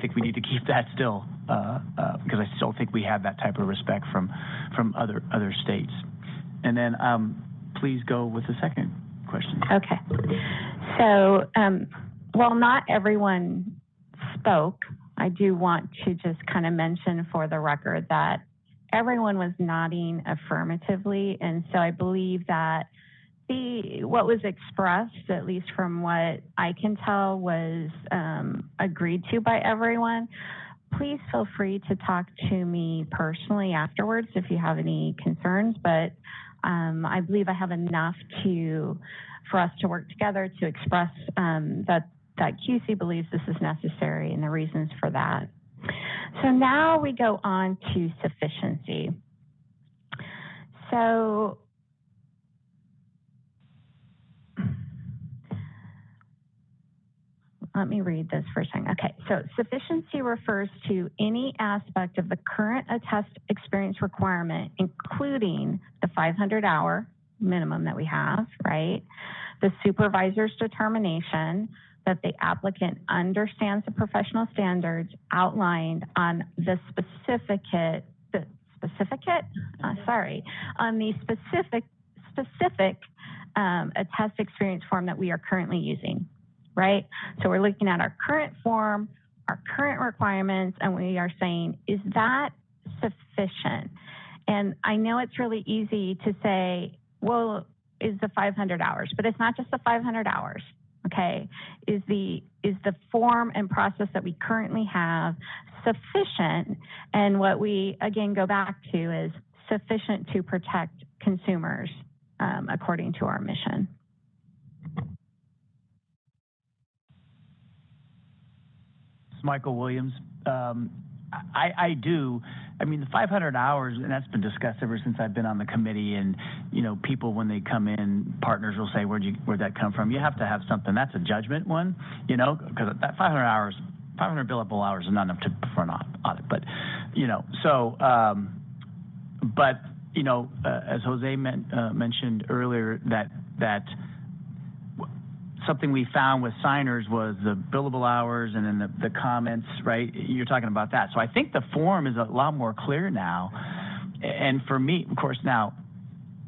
think we need to keep that still because I still think we have that type of respect from other states. And then please go with the second question. Okay. So while not everyone spoke, I do want to just kind of mention for the record that everyone was nodding affirmatively, and so I believe that what was expressed, at least from what I can tell, was agreed to by everyone. Please feel free to talk to me personally afterwards if you have any concerns, but I believe I have enough for us to work together to express that QC believes this is necessary and the reasons for that. So now we go on to sufficiency. So let me read this for a second. Okay, so sufficiency refers to any aspect of the current attest experience requirement, including the 500-hour minimum that we have, right? The supervisor's determination that the applicant understands the professional standards outlined on the specific attest experience form that we are currently using, right? So we're looking at our current form, our current requirements, and we are saying, is that sufficient? And I know it's really easy to say, well, is the 500 hours, but it's not just the 500 hours. Okay, is the form and process that we currently have sufficient? And what we again go back to is sufficient to protect consumers according to our mission. It's Michael Williams. I do. I mean, the 500 hours, and that's been discussed ever since I've been on the committee. And people when they come in, partners will say, "Where'd that come from?" You have to have something. That's a judgment one, because that 500 hours, 500 billable hours is not enough for an audit. But as Jose mentioned earlier, that something we found with signers was the billable hours and then the comments, right? You're talking about that. So I think the form is a lot more clear now. And for me, of course, now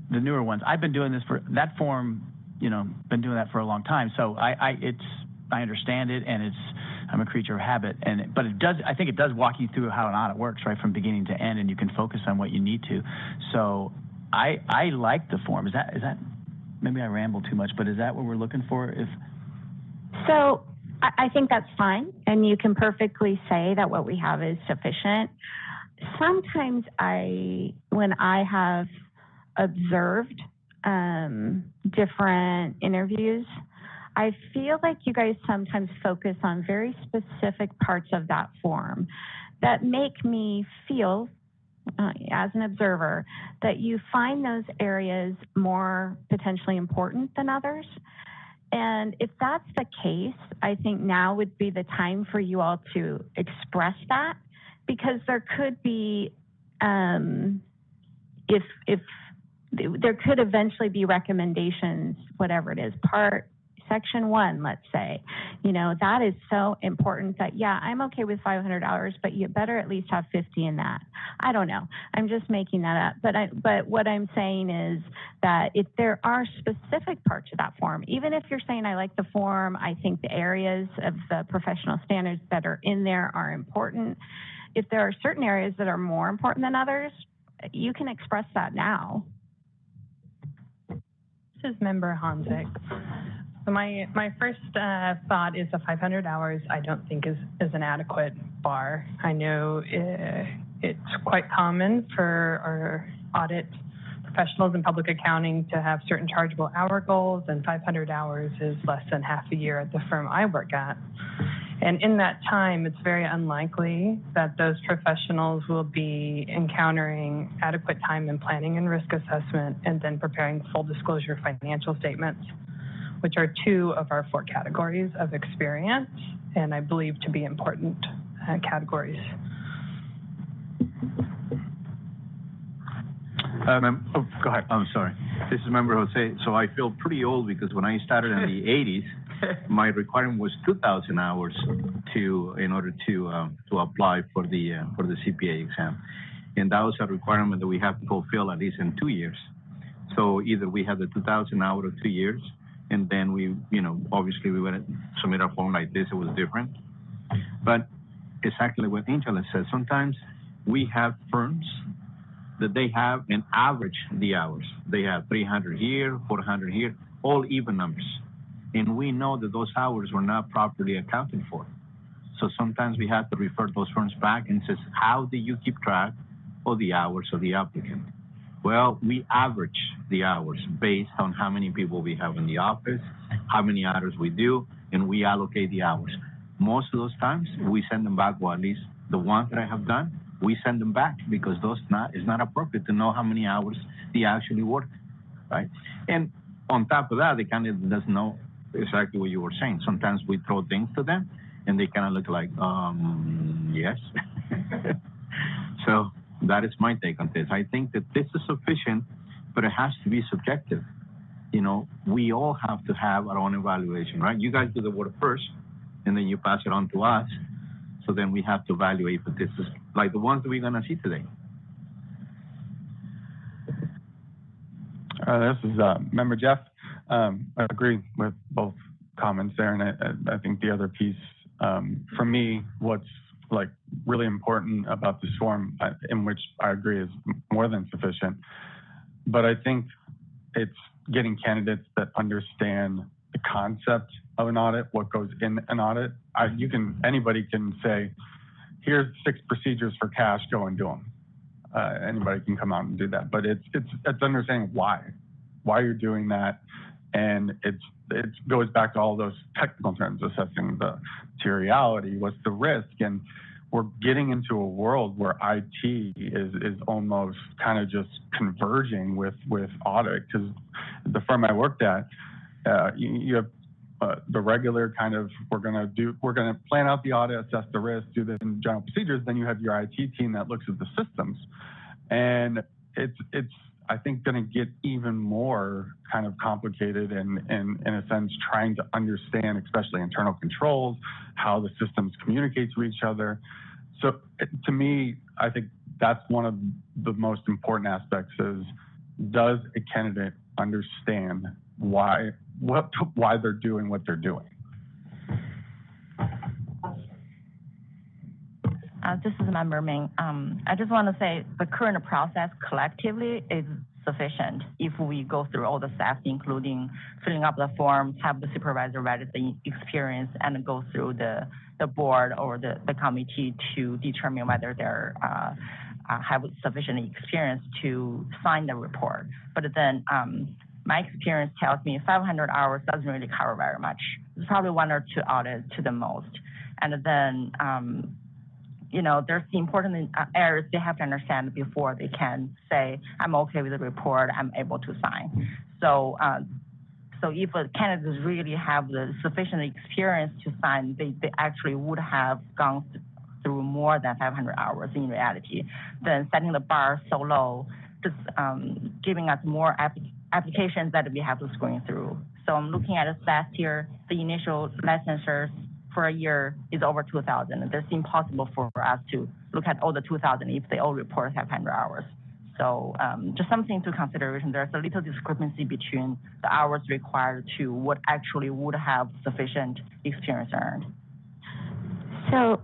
the newer ones, I've been doing this for that form, been doing that for a long time. So I understand it, and I'm a creature of habit. But I think it does walk you through how an audit works, right, from beginning to end, and you can focus on what you need to. So I like the form. Is that maybe I ramble too much, but is that what we're looking for? So I think that's fine, and you can perfectly say that what we have is sufficient. Sometimes when I have observed different interviews, I feel like you guys sometimes focus on very specific parts of that form that make me feel, as an observer, that you find those areas more potentially important than others. And if that's the case, I think now would be the time for you all to express that, because there could be, if there could eventually be recommendations, whatever it is, Section 1, let's say, that is so important that, yeah, I'm okay with 500 hours, but you better at least have 50 in that. I don't know. I'm just making that up. But what I'm saying is that if there are specific parts of that form, even if you're saying I like the form, I think the areas of the professional standards that are in there are important. If there are certain areas that are more important than others, you can express that now. This is Member Hanzik. So my first thought is the 500 hours I don't think is an adequate bar. I know it's quite common for our audit professionals in public accounting to have certain chargeable hour goals, and 500 hours is less than half a year at the firm I work at. And in that time, it's very unlikely that those professionals will be encountering adequate time in planning and risk assessment and then preparing full disclosure financial statements, which are 2 of our 4 categories of experience, and I believe to be important categories. Go ahead. I'm sorry. This is Member Jose. So I feel pretty old because when I started in the 80s, my requirement was 2,000 hours in order to apply for the CPA exam, and that was a requirement that we have to fulfill at least in 2 years. So either we have the 2,000 hours or 2 years, and then we, obviously we went to submit a form like this. It was different, but exactly what Angela said. Sometimes we have firms that they have an average the hours. They have 300 here, 400 here, all even numbers. And we know that those hours were not properly accounted for. So sometimes we have to refer those firms back and says, how do you keep track of the hours of the applicant? Well, we average the hours based on how many people we have in the office, how many hours we do, and we allocate the hours. Most of those times we send them back, well, at least the ones that I have done, we send them back because it's not appropriate to know how many hours they actually work, right? And on top of that, the candidate doesn't know exactly what you were saying. Sometimes we throw things to them and they kind of look like, yes. So that is my take on this. I think that this is sufficient, but it has to be subjective. We all have to have our own evaluation, right? You guys do the work first, and then you pass it on to us. So then we have to evaluate, but this is like the ones that we're going to see today. This is Member Jeff. I agree with both comments there, and I think the other piece, for me, what's like really important about this form, in which I agree is more than sufficient, but I think it's getting candidates that understand the concept of an audit, what goes in an audit. Anybody can say, here's 6 procedures for cash, go and do them. Anybody can come out and do that, but it's understanding why you're doing that, and it goes back to all those technical terms, assessing the materiality, what's the risk, and we're getting into a world where IT is almost kind of just converging with audit, because the firm I worked at, you have the regular kind of, we're going to plan out the audit, assess the risk, do the general procedures. Then you have your IT team that looks at the systems, and it's I think going to get even more kind of complicated and in a sense trying to understand, especially internal controls, how the systems communicate to each other. So to me, I think that's one of the most important aspects is, does a candidate understand why they're doing what they're doing? This is Member Ming. I just want to say the current process collectively is sufficient if we go through all the steps, including filling up the forms, have the supervisor validate the experience, and go through the board or the committee to determine whether they're have sufficient experience to sign the report. But then my experience tells me 500 hours doesn't really cover very much. It's probably 1 or 2 audits to the most. And then, there's the important areas they have to understand before they can say, I'm okay with the report, I'm able to sign. So if a candidate really have the sufficient experience to sign, they actually would have gone through more than 500 hours in reality. Then setting the bar so low, just giving us more applications that we have to screen through. So I'm looking at the stats here. The initial licensures for a year is over 2,000. It's impossible for us to look at all the 2,000 if they all report 500 hours. So just something to consideration. There's a little discrepancy between the hours required to what actually would have sufficient experience earned. So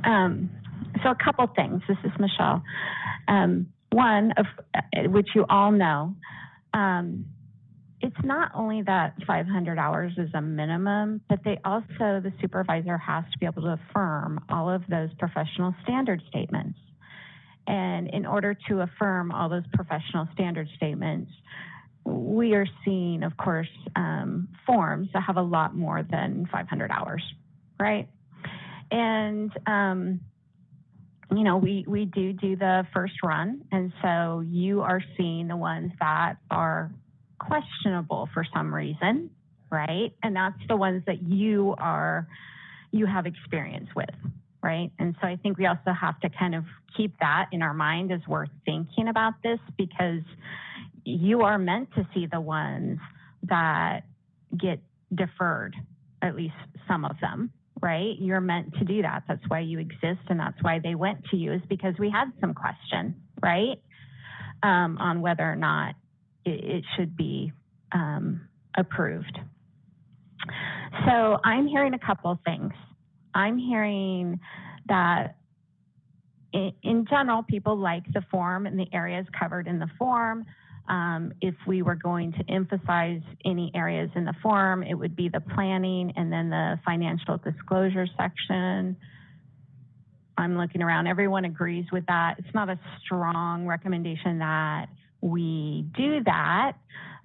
a couple things. This is Michelle. One of which you all know, it's not only that 500 hours is a minimum, but the supervisor has to be able to affirm all of those professional standard statements. And in order to affirm all those professional standard statements, we are seeing, of course, forms that have a lot more than 500 hours, right? And, you know, we do the first run. And so you are seeing the ones that are questionable for some reason, right? And that's the ones that you have experience with, right? And so I think we also have to kind of keep that in our mind as we're thinking about this, because you are meant to see the ones that get deferred, at least some of them, right? You're meant to do that. That's why you exist, and that's why they went to you, is because we had some question, right? On whether or not it should be approved. So I'm hearing a couple of things. I'm hearing that in general, people like the form and the areas covered in the form. If we were going to emphasize any areas in the form, it would be the planning and then the financial disclosure section. I'm looking around, everyone agrees with that. It's not a strong recommendation that we do that,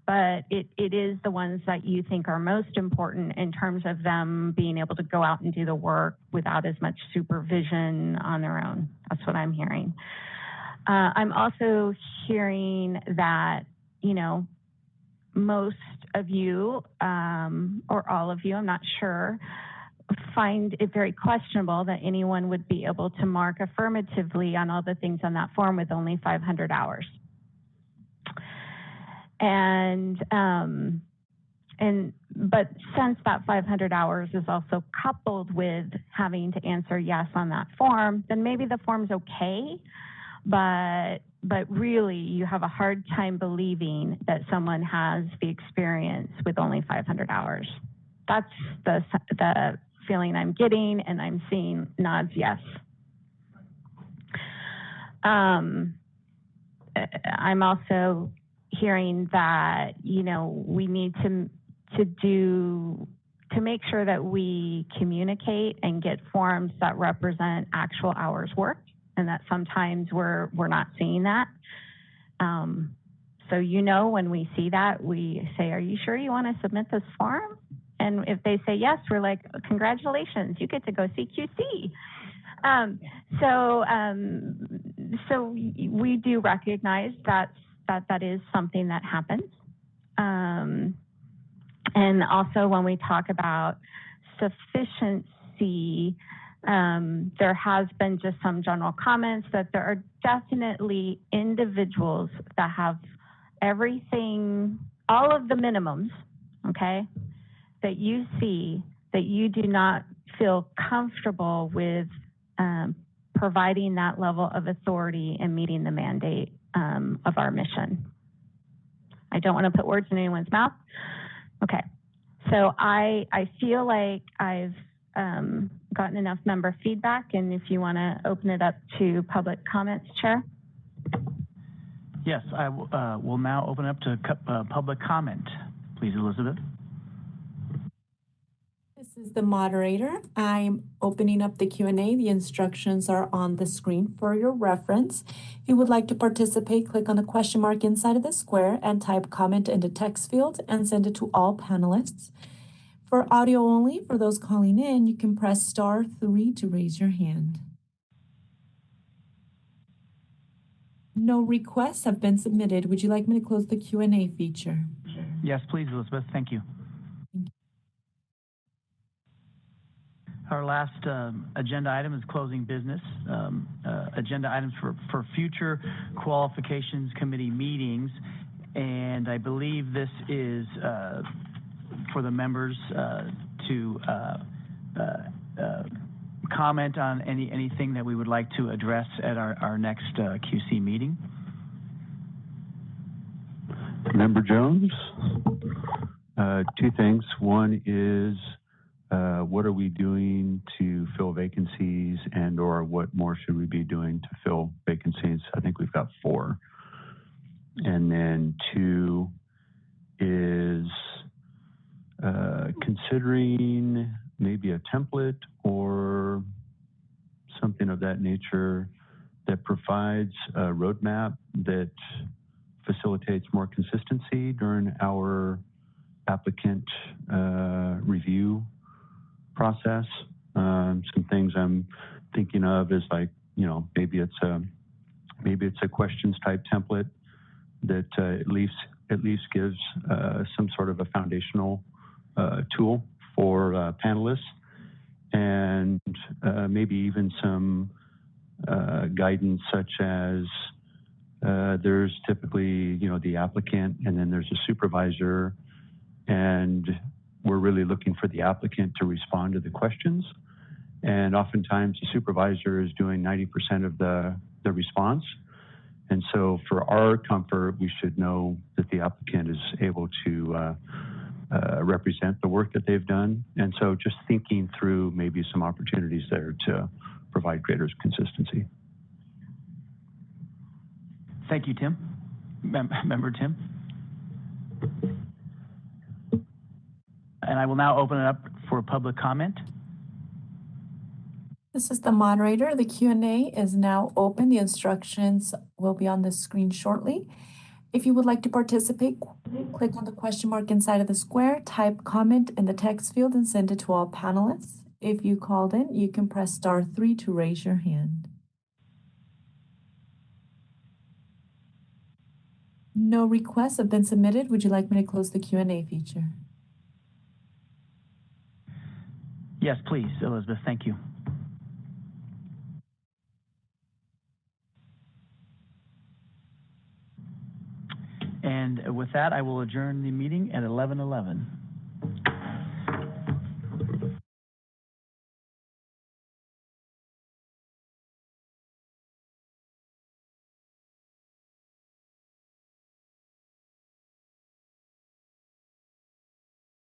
but it is the ones that you think are most important in terms of them being able to go out and do the work without as much supervision on their own. That's what I'm hearing. I'm also hearing that, you know, most of you, or all of you, I'm not sure, find it very questionable that anyone would be able to mark affirmatively on all the things on that form with only 500 hours. But since that 500 hours is also coupled with having to answer yes on that form, then maybe the form's okay, but really you have a hard time believing that someone has the experience with only 500 hours. That's the feeling I'm getting, and I'm seeing nods yes. I'm also hearing that, you know, we need to make sure that we communicate and get forms that represent actual hours worked, and that sometimes we're not seeing that. So, you know, when we see that, we say, are you sure you want to submit this form? And if they say yes, we're like, congratulations, you get to go see QC. So we do recognize that is something that happens. And also when we talk about sufficiency, there has been just some general comments that there are definitely individuals that have everything, all of the minimums, okay, that you see, that you do not feel comfortable with providing that level of authority and meeting the mandate of our mission. I don't want to put words in anyone's mouth. Okay, so I feel like I've gotten enough member feedback, and if you want to open it up to public comments, Chair. Yes, I will now open up to public comment. Please, Elizabeth. This is the moderator. I'm opening up the Q&A. The instructions are on the screen for your reference. If you would like to participate, click on the question mark inside of the square and type comment in the text field and send it to all panelists. For audio only, for those calling in, you can press *3 to raise your hand. No requests have been submitted. Would you like me to close the Q&A feature? Yes, please, Elizabeth. Thank you. Our last agenda item is closing business. Agenda items for future qualifications committee meetings. And I believe this is for the members to comment on anything that we would like to address at our next QC meeting. Member Jones, two things. One is, what are we doing to fill vacancies, and or what more should we be doing to fill vacancies? I think we've got 4. And then 2 is considering maybe a template or something of that nature that provides a roadmap that facilitates more consistency during our applicant review process. Some things I'm thinking of is like, you know, maybe it's a questions type template that at least gives some sort of a foundational tool for panelists, and maybe even some guidance such as there's typically, you know, the applicant and then there's a supervisor, and we're really looking for the applicant to respond to the questions. And oftentimes the supervisor is doing 90% of the response. And so for our comfort, we should know that the applicant is able to represent the work that they've done. And so just thinking through maybe some opportunities there to provide greater consistency. Thank you, Tim. Member Tim. And I will now open it up for public comment. This is the moderator. The Q&A is now open. The instructions will be on the screen shortly. If you would like to participate, click on the question mark inside of the square, type comment in the text field, and send it to all panelists. If you called in, you can press *3 to raise your hand. No requests have been submitted. Would you like me to close the Q&A feature? Yes, please, Elizabeth. Thank you. And with that, I will adjourn the meeting at 11:11.